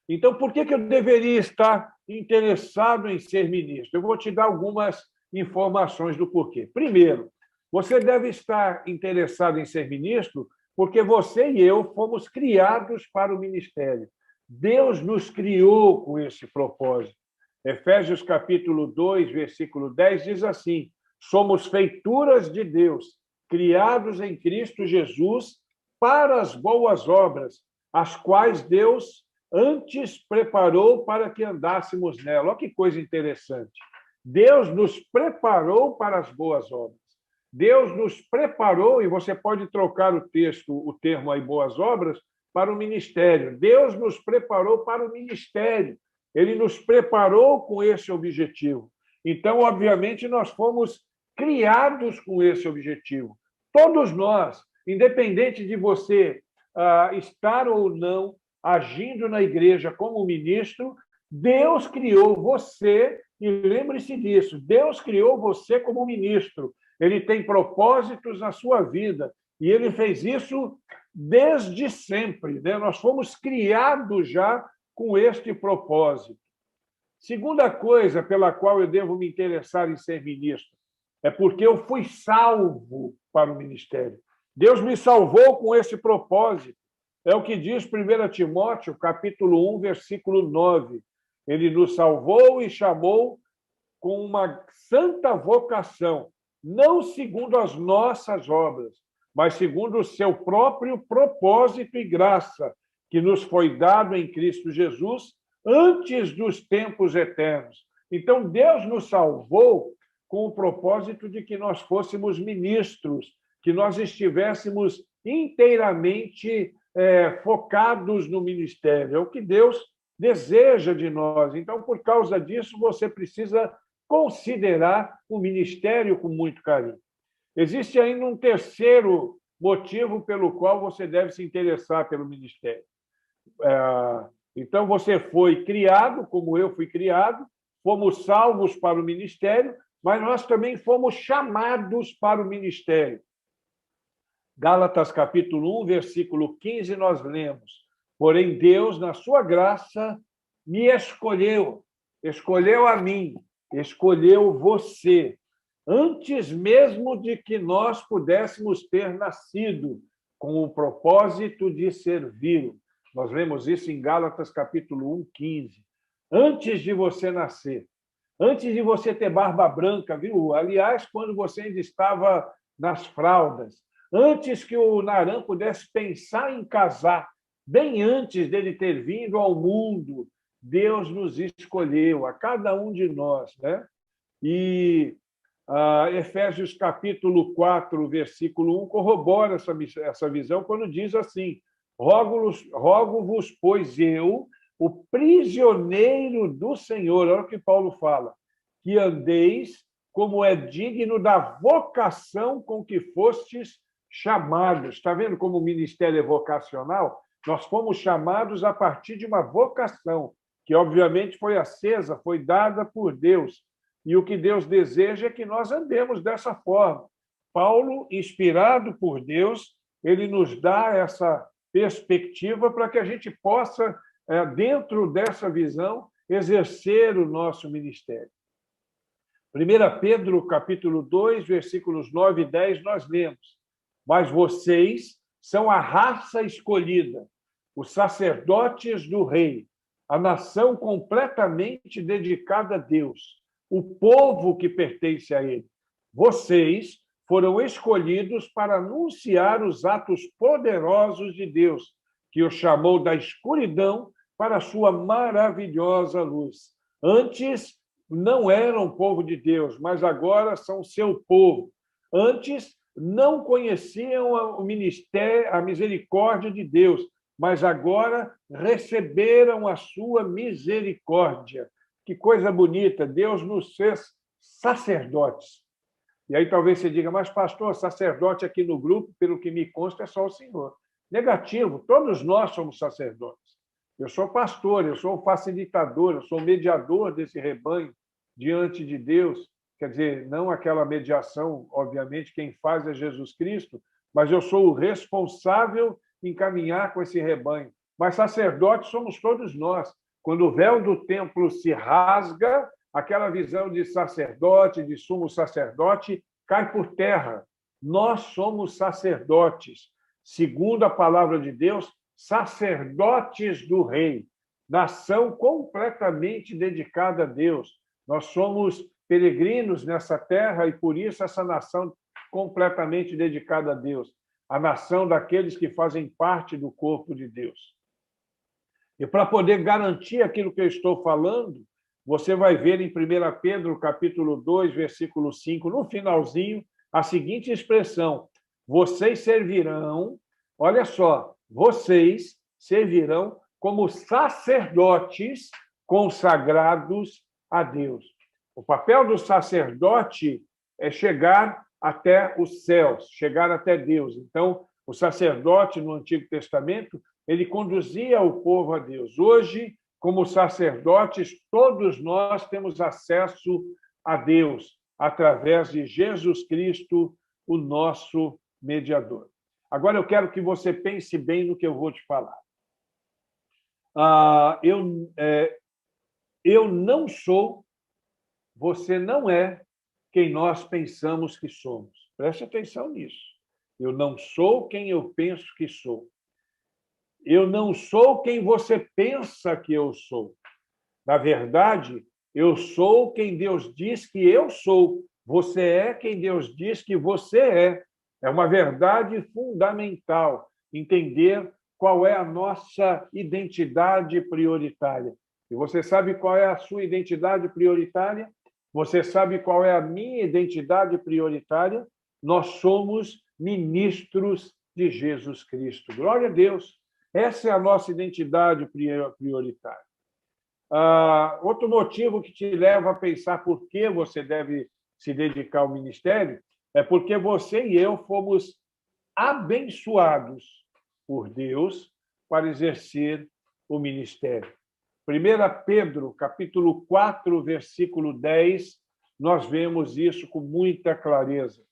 Então, por que eu deveria estar interessado em ser ministro? Eu vou te dar algumas informações do porquê. Primeiro, você deve estar interessado em ser ministro porque você e eu fomos criados para o ministério. Deus nos criou com esse propósito. Efésios capítulo 2, versículo 10 diz assim: somos feituras de Deus, criados em Cristo Jesus para as boas obras, as quais Deus antes preparou para que andássemos nela. Olha que coisa interessante. Deus nos preparou para as boas obras. Deus nos preparou, e você pode trocar o termo aí, boas obras, para o ministério. Deus nos preparou para o ministério. Ele nos preparou com esse objetivo. Então, obviamente, nós fomos criados com esse objetivo. Todos nós, independente de você estar ou não agindo na igreja como ministro, Deus criou você, e lembre-se disso, Deus criou você como ministro. Ele tem propósitos na sua vida, e ele fez isso desde sempre, né? Nós fomos criados já com este propósito. Segunda coisa pela qual eu devo me interessar em ser ministro é porque eu fui salvo para o ministério. Deus me salvou com esse propósito. É o que diz 1 Timóteo, capítulo 1, versículo 9. Ele nos salvou e chamou com uma santa vocação, não segundo as nossas obras, mas segundo o seu próprio propósito e graça, que nos foi dado em Cristo Jesus antes dos tempos eternos. Então, Deus nos salvou com o propósito de que nós fôssemos ministros, que nós estivéssemos inteiramente focados no ministério. É o que Deus deseja de nós. Então, por causa disso, você precisa considerar o ministério com muito carinho. Existe ainda um terceiro motivo pelo qual você deve se interessar pelo ministério. Então, você foi criado, como eu fui criado, fomos salvos para o ministério, mas nós também fomos chamados para o ministério. Gálatas, capítulo 1, versículo 15, nós lemos: porém, Deus, na sua graça, me escolheu a mim, escolheu você, antes mesmo de que nós pudéssemos ter nascido, com o propósito de servi-lo. Nós lemos isso em Gálatas, capítulo 1, 15. Antes de você nascer, antes de você ter barba branca, viu? Aliás, quando você ainda estava nas fraldas, antes que o Naran pudesse pensar em casar, bem antes dele ter vindo ao mundo, Deus nos escolheu, a cada um de nós, né? E Efésios capítulo 4, versículo 1, corrobora essa visão quando diz assim: rogo-vos, pois eu, o prisioneiro do Senhor, olha o que Paulo fala, que andeis como é digno da vocação com que fostes chamados. Está vendo como o ministério é vocacional? Nós fomos chamados a partir de uma vocação, que obviamente foi acesa, foi dada por Deus. E o que Deus deseja é que nós andemos dessa forma. Paulo, inspirado por Deus, ele nos dá essa perspectiva para que a gente possa, dentro dessa visão, exercer o nosso ministério. 1 Pedro, capítulo 2, versículos 9 e 10, nós lemos: mas vocês são a raça escolhida, os sacerdotes do rei, a nação completamente dedicada a Deus, o povo que pertence a ele. Vocês foram escolhidos para anunciar os atos poderosos de Deus, que o chamou da escuridão para a sua maravilhosa luz. Antes não eram povo de Deus, mas agora são seu povo. Antes não conheciam o ministério, a misericórdia de Deus, mas agora receberam a sua misericórdia. Que coisa bonita! Deus nos fez sacerdotes. E aí talvez você diga: mas pastor, sacerdote aqui no grupo, pelo que me consta, é só o senhor. Negativo, todos nós somos sacerdotes. Eu sou pastor, eu sou facilitador, eu sou mediador desse rebanho diante de Deus. Quer dizer, não aquela mediação, obviamente, quem faz é Jesus Cristo, mas eu sou o responsável em caminhar com esse rebanho. Mas sacerdotes somos todos nós. Quando o véu do templo se rasga, aquela visão de sacerdote, de sumo sacerdote, cai por terra. Nós somos sacerdotes, segundo a palavra de Deus, sacerdotes do rei, nação completamente dedicada a Deus. Nós somos peregrinos nessa terra e, por isso, essa nação completamente dedicada a Deus, a nação daqueles que fazem parte do corpo de Deus. E para poder garantir aquilo que eu estou falando, você vai ver em 1 Pedro, capítulo 2, versículo 5, no finalzinho, a seguinte expressão: vocês servirão, olha só, vocês servirão como sacerdotes consagrados a Deus. O papel do sacerdote é chegar até os céus, chegar até Deus. Então, o sacerdote no Antigo Testamento, ele conduzia o povo a Deus. Hoje, como sacerdotes, todos nós temos acesso a Deus através de Jesus Cristo, o nosso mediador. Agora eu quero que você pense bem no que eu vou te falar. Eu não sou, você não é quem nós pensamos que somos. Preste atenção nisso. Eu não sou quem eu penso que sou. Eu não sou quem você pensa que eu sou. Na verdade, eu sou quem Deus diz que eu sou. Você é quem Deus diz que você é. É uma verdade fundamental entender qual é a nossa identidade prioritária. E você sabe qual é a sua identidade prioritária? Você sabe qual é a minha identidade prioritária? Nós somos ministros de Jesus Cristo. Glória a Deus. Essa é a nossa identidade prioritária. Outro motivo que te leva a pensar por que você deve se dedicar ao ministério é porque você e eu fomos abençoados por Deus para exercer o ministério. 1 Pedro, capítulo 4, versículo 10, nós vemos isso com muita clareza.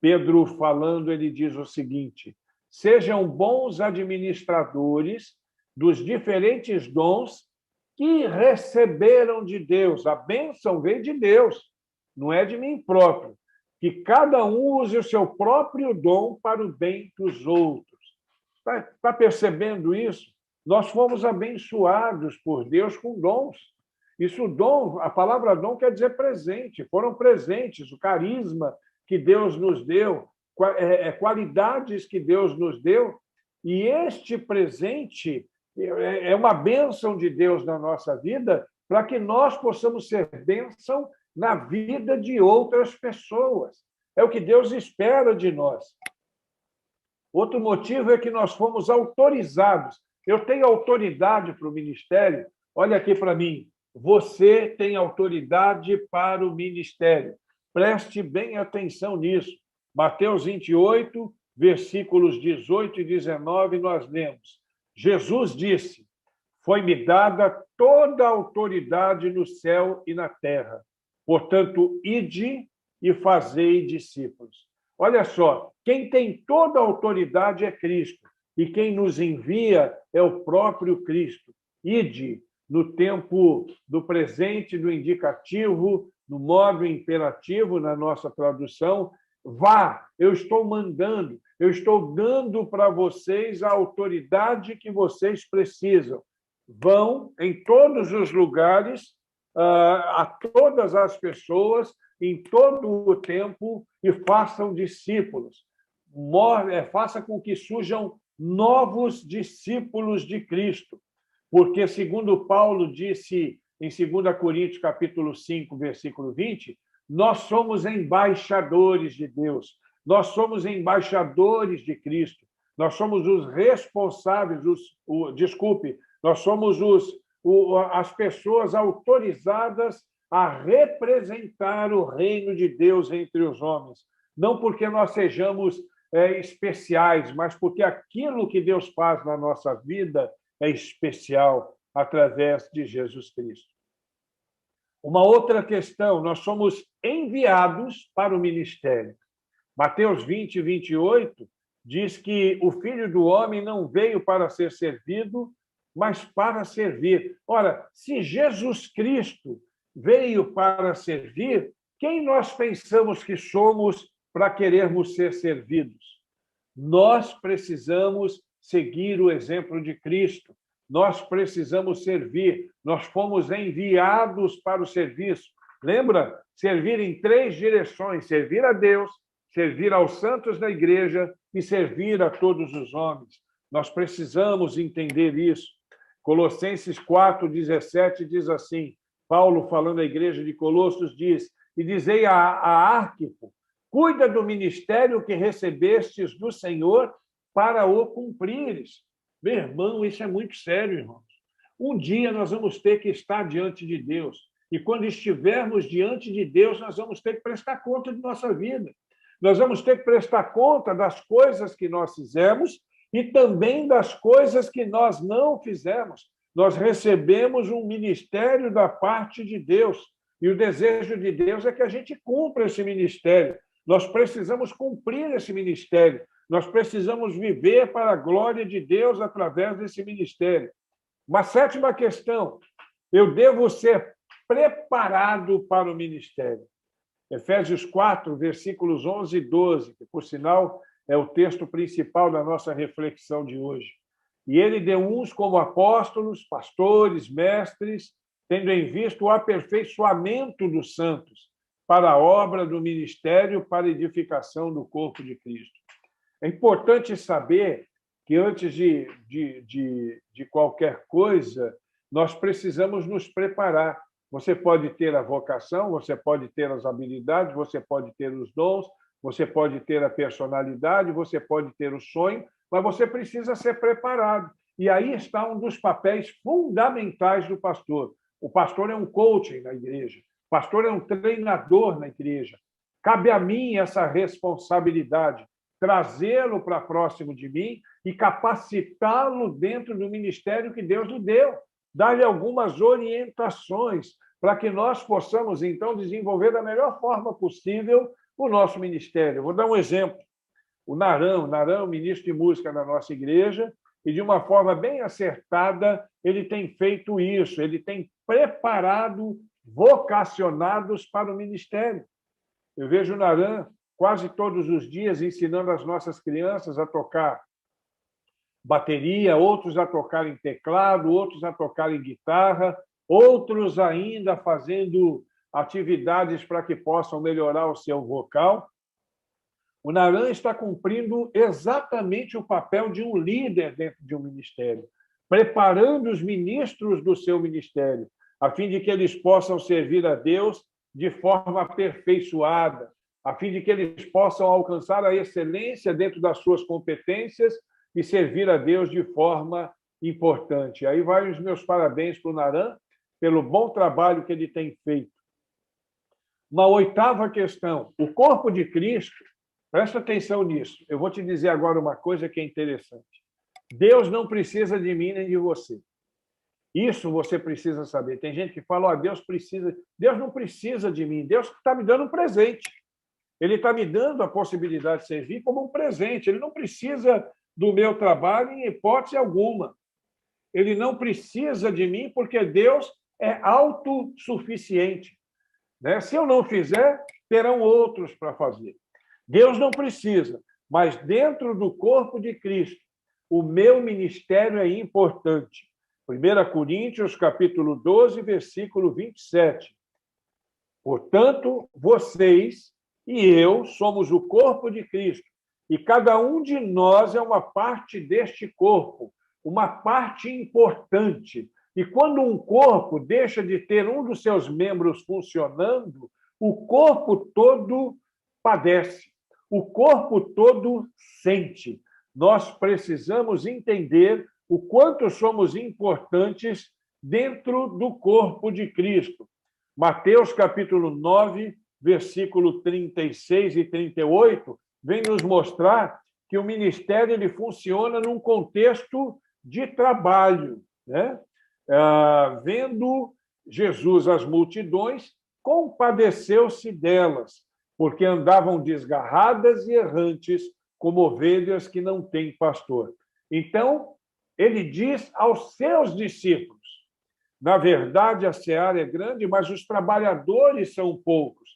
Pedro falando, ele diz o seguinte: sejam bons administradores dos diferentes dons que receberam de Deus. A bênção veio de Deus, não é de mim próprio. Que cada um use o seu próprio dom para o bem dos outros. Está percebendo isso? Nós fomos abençoados por Deus com dons. Isso, dom, a palavra dom quer dizer presente. Foram presentes, o carisma que Deus nos deu, qualidades que Deus nos deu. E este presente é uma bênção de Deus na nossa vida para que nós possamos ser bênção na vida de outras pessoas. É o que Deus espera de nós. Outro motivo é que nós fomos autorizados. Eu tenho autoridade para o ministério. Olha aqui para mim. Você tem autoridade para o ministério. Preste bem atenção nisso. Mateus 28, versículos 18 e 19, nós lemos. Jesus disse: foi-me dada toda a autoridade no céu e na terra. Portanto, ide e fazei discípulos. Olha só, quem tem toda a autoridade é Cristo, e quem nos envia é o próprio Cristo. Ide, no tempo do presente, do indicativo, no modo imperativo, na nossa tradução, vá, eu estou mandando, eu estou dando para vocês a autoridade que vocês precisam. Vão em todos os lugares, a todas as pessoas, em todo o tempo, e façam discípulos. Faça com que surjam novos discípulos de Cristo. Porque, segundo Paulo disse em 2 Coríntios, capítulo 5, versículo 20, nós somos embaixadores de Deus, nós somos embaixadores de Cristo, nós somos os responsáveis, nós somos as pessoas autorizadas a representar o reino de Deus entre os homens. Não porque nós sejamos especiais, mas porque aquilo que Deus faz na nossa vida é especial através de Jesus Cristo. Uma outra questão, nós somos enviados para o ministério. Mateus 20, 28 diz que o Filho do Homem não veio para ser servido, mas para servir. Ora, se Jesus Cristo veio para servir, quem nós pensamos que somos para querermos ser servidos? Nós precisamos seguir o exemplo de Cristo. Nós precisamos servir. Nós fomos enviados para o serviço. Lembra? Servir em 3 direções: servir a Deus, servir aos santos da igreja e servir a todos os homens. Nós precisamos entender isso. Colossenses 4:17 diz assim, Paulo, falando à igreja de Colossos, diz: e dizei a Arquipo, cuida do ministério que recebestes do Senhor para o cumprires. Meu irmão, isso é muito sério, irmãos. Um dia nós vamos ter que estar diante de Deus. E quando estivermos diante de Deus, nós vamos ter que prestar conta de nossa vida. Nós vamos ter que prestar conta das coisas que nós fizemos e também das coisas que nós não fizemos. Nós recebemos um ministério da parte de Deus. E o desejo de Deus é que a gente cumpra esse ministério. Nós precisamos cumprir esse ministério. Nós precisamos viver para a glória de Deus através desse ministério. Uma 7ª questão: eu devo ser preparado para o ministério. Efésios 4, versículos 11 e 12, que, por sinal, é o texto principal da nossa reflexão de hoje. E ele deu uns como apóstolos, pastores, mestres, tendo em vista o aperfeiçoamento dos santos, para a obra do ministério, para a edificação do corpo de Cristo. É importante saber que, antes de qualquer coisa, nós precisamos nos preparar. Você pode ter a vocação, você pode ter as habilidades, você pode ter os dons, você pode ter a personalidade, você pode ter o sonho, mas você precisa ser preparado. E aí está um dos papéis fundamentais do pastor. O pastor é um coach na igreja, o pastor é um treinador na igreja. Cabe a mim essa responsabilidade, trazê-lo para próximo de mim e capacitá-lo dentro do ministério que Deus lhe deu. Dar-lhe algumas orientações para que nós possamos, então, desenvolver da melhor forma possível o nosso ministério. Vou dar um exemplo. O Narão é o ministro de música da nossa igreja, e de uma forma bem acertada, ele tem feito isso, ele tem preparado vocacionados para o ministério. Eu vejo o Narão quase todos os dias ensinando as nossas crianças a tocar bateria, outros a tocarem teclado, outros a tocarem guitarra, outros ainda fazendo atividades para que possam melhorar o seu vocal. O Narão está cumprindo exatamente o papel de um líder dentro de um ministério, preparando os ministros do seu ministério, a fim de que eles possam servir a Deus de forma aperfeiçoada, a fim de que eles possam alcançar a excelência dentro das suas competências e servir a Deus de forma importante. Aí vai os meus parabéns para o Narão pelo bom trabalho que ele tem feito. Uma oitava questão, o corpo de Cristo. Presta atenção nisso. Eu vou te dizer agora uma coisa que é interessante. Deus não precisa de mim nem de você. Isso você precisa saber. Tem gente que fala, oh, Deus não precisa de mim. Deus está me dando um presente. Ele está me dando a possibilidade de servir como um presente. Ele não precisa do meu trabalho em hipótese alguma. Ele não precisa de mim porque Deus é autossuficiente. Né? Se eu não fizer, terão outros para fazer. Deus não precisa, mas dentro do corpo de Cristo, o meu ministério é importante. 1 Coríntios, capítulo 12, versículo 27. Portanto, vocês e eu somos o corpo de Cristo, e cada um de nós é uma parte deste corpo, uma parte importante. E quando um corpo deixa de ter um dos seus membros funcionando, o corpo todo padece. O corpo todo sente. Nós precisamos entender o quanto somos importantes dentro do corpo de Cristo. Mateus, capítulo 9, versículo 36 e 38, vem nos mostrar que o ministério ele funciona num contexto de trabalho. Né? Vendo Jesus as multidões, compadeceu-se delas, porque andavam desgarradas e errantes, como ovelhas que não têm pastor. Então, ele diz aos seus discípulos, na verdade, a seara é grande, mas os trabalhadores são poucos.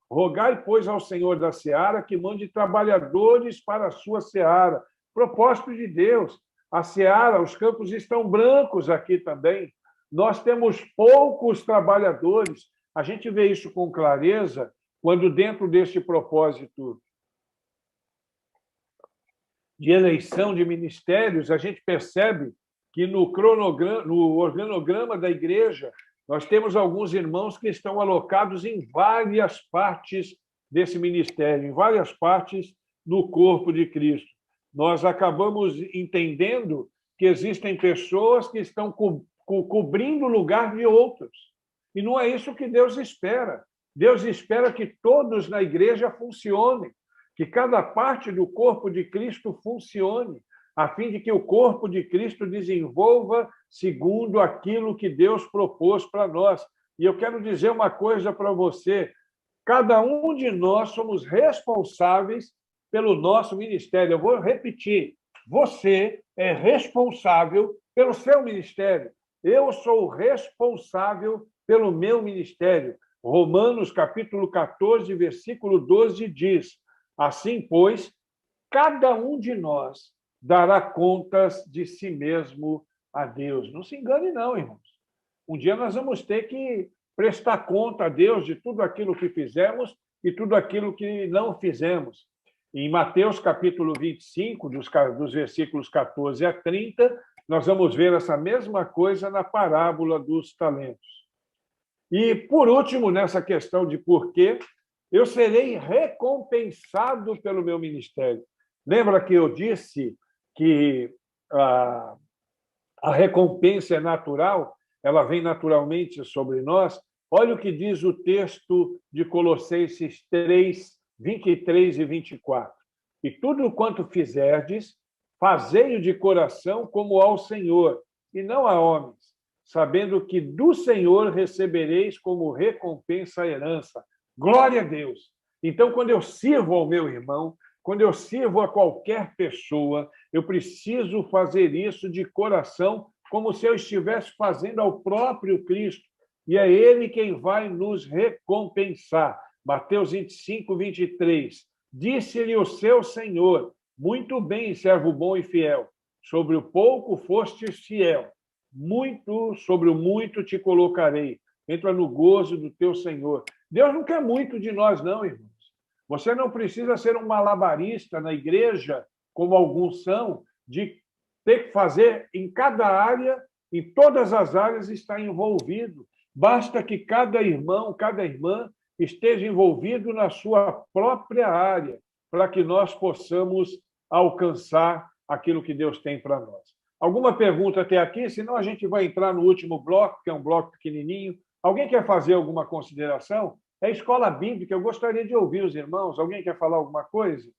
Rogai, pois, ao Senhor da seara que mande trabalhadores para a sua seara. Propósito de Deus. A seara, os campos estão brancos aqui também. Nós temos poucos trabalhadores. A gente vê isso com clareza quando, dentro deste propósito de eleição de ministérios, a gente percebe que no organograma da igreja, nós temos alguns irmãos que estão alocados em várias partes desse ministério, em várias partes do corpo de Cristo. Nós acabamos entendendo que existem pessoas que estão cobrindo o lugar de outros. E não é isso que Deus espera. Deus espera que todos na igreja funcionem, que cada parte do corpo de Cristo funcione, a fim de que o corpo de Cristo desenvolva segundo aquilo que Deus propôs para nós. E eu quero dizer uma coisa para você: cada um de nós somos responsáveis pelo nosso ministério. Eu vou repetir: você é responsável pelo seu ministério. Eu sou responsável pelo meu ministério. Romanos, capítulo 14, versículo 12, diz: assim, pois, cada um de nós dará contas de si mesmo a Deus. Não se engane, não, irmãos. Um dia nós vamos ter que prestar conta a Deus de tudo aquilo que fizemos e tudo aquilo que não fizemos. Em Mateus, capítulo 25, dos versículos 14 a 30, nós vamos ver essa mesma coisa na parábola dos talentos. E, por último, nessa questão de porquê, eu serei recompensado pelo meu ministério. Lembra que eu disse que a recompensa é natural, ela vem naturalmente sobre nós? Olha o que diz o texto de Colossenses 3, 23 e 24. E tudo quanto fizerdes, fazei-o de coração como ao Senhor, e não a homens, sabendo que do Senhor recebereis como recompensa a herança. Glória a Deus! Então, quando eu sirvo ao meu irmão, quando eu sirvo a qualquer pessoa, eu preciso fazer isso de coração, como se eu estivesse fazendo ao próprio Cristo. E é Ele quem vai nos recompensar. Mateus 25, 23. Disse-lhe o seu Senhor: muito bem, servo bom e fiel. Sobre o pouco fostes fiel. Sobre o muito te colocarei. Entra no gozo do teu Senhor. Deus não quer muito de nós, não, irmãos. Você não precisa ser um malabarista na igreja, como alguns são, de ter que fazer em cada área, em todas as áreas, estar envolvido. Basta que cada irmão, cada irmã esteja envolvido na sua própria área, para que nós possamos alcançar aquilo que Deus tem para nós. Alguma pergunta até aqui? Senão a gente vai entrar no último bloco, que é um bloco pequenininho. Alguém quer fazer alguma consideração? É escola bíblica, eu gostaria de ouvir os irmãos. Alguém quer falar alguma coisa?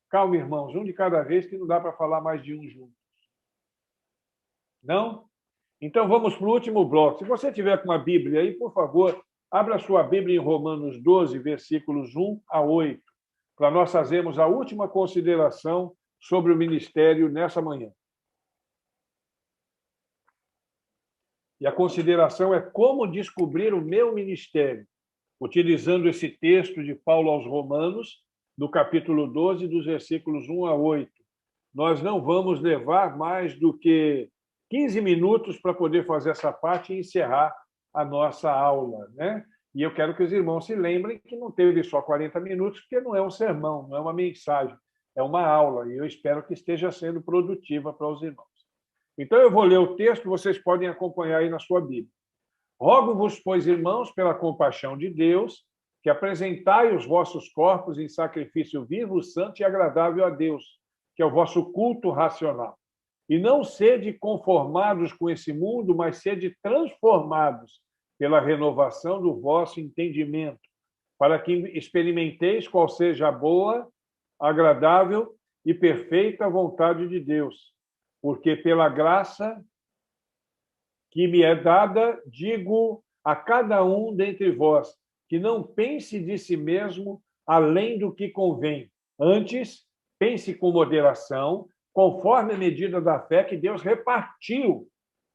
Calma, irmãos, um de cada vez, que não dá para falar mais de um juntos. Não? Então vamos para o último bloco. Se você tiver com uma Bíblia aí, por favor, abra a sua Bíblia em Romanos 12, versículos 1 a 8, para nós fazermos a última consideração sobre o ministério nessa manhã. E a consideração é como descobrir o meu ministério, utilizando esse texto de Paulo aos Romanos, do capítulo 12, dos versículos 1 a 8. Nós não vamos levar mais do que 15 minutos para poder fazer essa parte e encerrar a nossa aula, né? E eu quero que os irmãos se lembrem que não teve só 40 minutos, porque não é um sermão, não é uma mensagem, é uma aula, e eu espero que esteja sendo produtiva para os irmãos. Então, eu vou ler o texto, vocês podem acompanhar aí na sua Bíblia. Rogo-vos, pois, irmãos, pela compaixão de Deus, que apresentai os vossos corpos em sacrifício vivo, santo e agradável a Deus, que é o vosso culto racional. E não sede conformados com esse mundo, mas sede transformados pela renovação do vosso entendimento, para que experimenteis qual seja a boa, agradável e perfeita vontade de Deus. Porque pela graça que me é dada, digo a cada um dentre vós, que não pense de si mesmo além do que convém. Antes, pense com moderação, conforme a medida da fé que Deus repartiu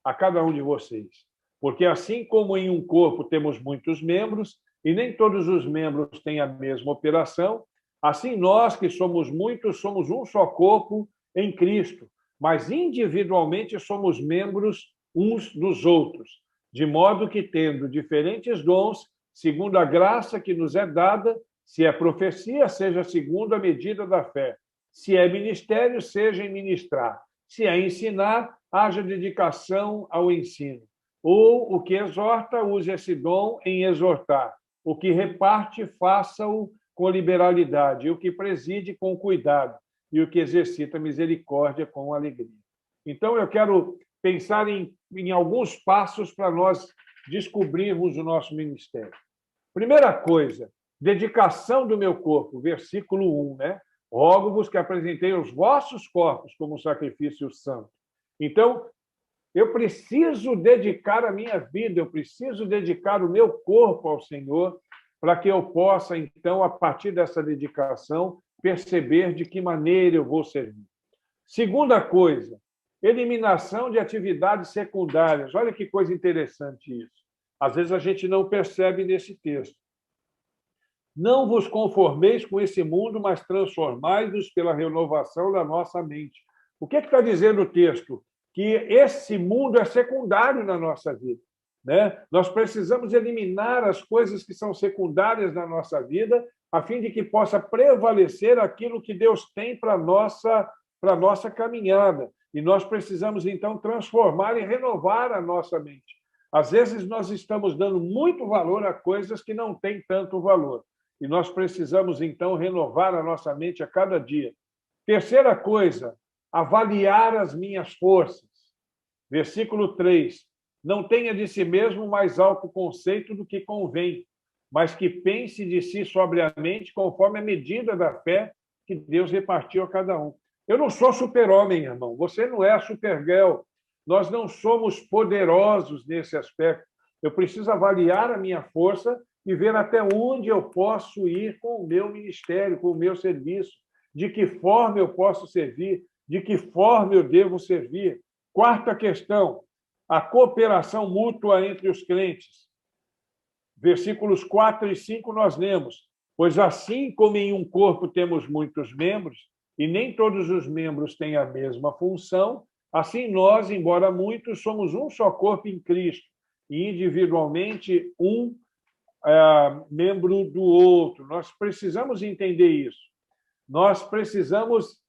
a cada um de vocês. Porque assim como em um corpo temos muitos membros, e nem todos os membros têm a mesma operação, assim nós, que somos muitos, somos um só corpo em Cristo, mas individualmente somos membros uns dos outros, de modo que, tendo diferentes dons, segundo a graça que nos é dada, se é profecia, seja segundo a medida da fé. Se é ministério, seja em ministrar. Se é ensinar, haja dedicação ao ensino. Ou o que exorta, use esse dom em exortar. O que reparte, faça-o com liberalidade. E o que preside, com cuidado. E o que exercita misericórdia, com alegria. Então, eu quero pensar em alguns passos para nós descobrirmos o nosso ministério. Primeira coisa, dedicação do meu corpo, versículo 1, né? Rogo-vos que apresentei os vossos corpos como sacrifício santo. Então, eu preciso dedicar a minha vida, eu preciso dedicar o meu corpo ao Senhor, para que eu possa, então, a partir dessa dedicação, perceber de que maneira eu vou servir. Segunda coisa, eliminação de atividades secundárias. Olha que coisa interessante isso. Às vezes a gente não percebe nesse texto. Não vos conformeis com esse mundo, mas transformai-vos pela renovação da nossa mente. O que está dizendo o texto? Que esse mundo é secundário na nossa vida, né? Nós precisamos eliminar as coisas que são secundárias na nossa vida, a fim de que possa prevalecer aquilo que Deus tem para para a nossa caminhada. E nós precisamos, então, transformar e renovar a nossa mente. Às vezes, nós estamos dando muito valor a coisas que não têm tanto valor. E nós precisamos, então, renovar a nossa mente a cada dia. Terceira coisa, avaliar as minhas forças. Versículo 3. Não tenha de si mesmo mais alto conceito do que convém, mas que pense de si sobriamente conforme a medida da fé que Deus repartiu a cada um. Eu não sou super-homem, irmão. Você não é super-girl. Nós não somos poderosos nesse aspecto. Eu preciso avaliar a minha força e ver até onde eu posso ir com o meu ministério, com o meu serviço, de que forma eu posso servir, de que forma eu devo servir. Quarta questão, a cooperação mútua entre os crentes. Versículos 4 e 5 nós lemos: pois assim como em um corpo temos muitos membros, e nem todos os membros têm a mesma função, assim nós, embora muitos, somos um só corpo em Cristo, e individualmente um membro do outro. Nós precisamos entender isso. Nós precisamos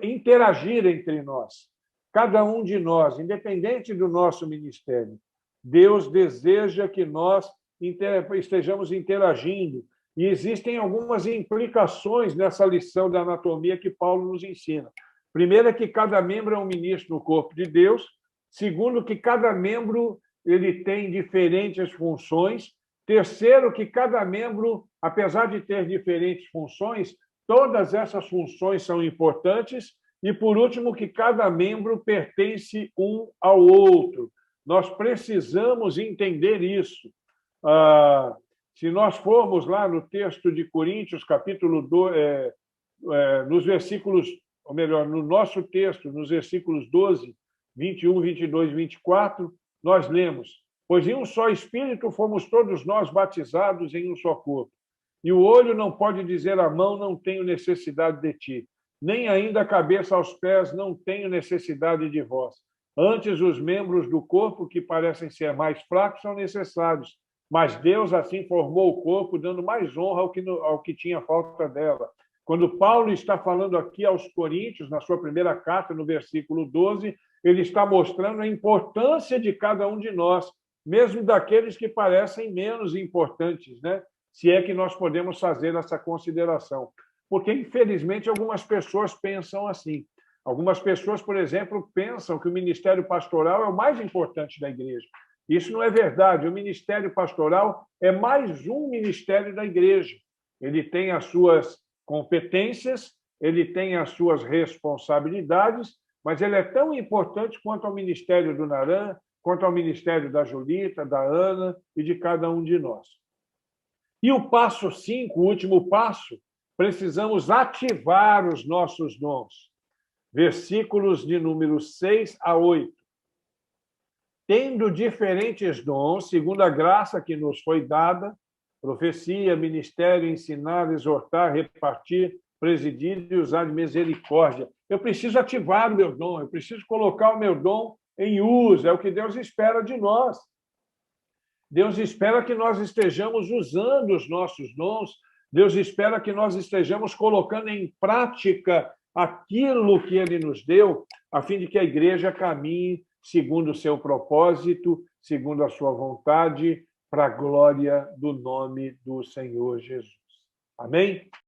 interagir entre nós. Cada um de nós, independente do nosso ministério, Deus deseja que nós estejamos interagindo. E existem algumas implicações nessa lição da anatomia que Paulo nos ensina. Primeiro é que cada membro é um ministro no corpo de Deus. Segundo, que cada membro ele tem diferentes funções. Terceiro, que cada membro, apesar de ter diferentes funções, todas essas funções são importantes. E, por último, que cada membro pertence um ao outro. Nós precisamos entender isso. Se nós formos lá no texto de Coríntios, capítulo 2, nos versículos, ou melhor, no nosso texto, nos versículos 12, 21, 22 e 24, nós lemos: pois em um só Espírito fomos todos nós batizados em um só corpo. E o olho não pode dizer à mão, não tenho necessidade de ti, nem ainda a cabeça aos pés, não tenho necessidade de vós. Antes, os membros do corpo, que parecem ser mais fracos, são necessários, mas Deus assim formou o corpo, dando mais honra ao que tinha falta dela. Quando Paulo está falando aqui aos Coríntios, na sua primeira carta, no versículo 12, ele está mostrando a importância de cada um de nós, mesmo daqueles que parecem menos importantes, né? Se é que nós podemos fazer essa consideração. Porque, infelizmente, algumas pessoas pensam assim. Algumas pessoas, por exemplo, pensam que o ministério pastoral é o mais importante da igreja. Isso não é verdade. O ministério pastoral é mais um ministério da igreja. Ele tem as suas competências, ele tem as suas responsabilidades, mas ele é tão importante quanto ao ministério do Naran, quanto ao ministério da Julita, da Ana e de cada um de nós. E o passo 5, o último passo, precisamos ativar os nossos dons. Versículos de número 6 a 8. Tendo diferentes dons, segundo a graça que nos foi dada, profecia, ministério, ensinar, exortar, repartir, presidir e usar de misericórdia. Eu preciso ativar o meu dom, eu preciso colocar o meu dom em uso, é o que Deus espera de nós. Deus espera que nós estejamos usando os nossos dons, Deus espera que nós estejamos colocando em prática aquilo que Ele nos deu, a fim de que a igreja caminhe segundo o seu propósito, segundo a sua vontade, para a glória do nome do Senhor Jesus. Amém?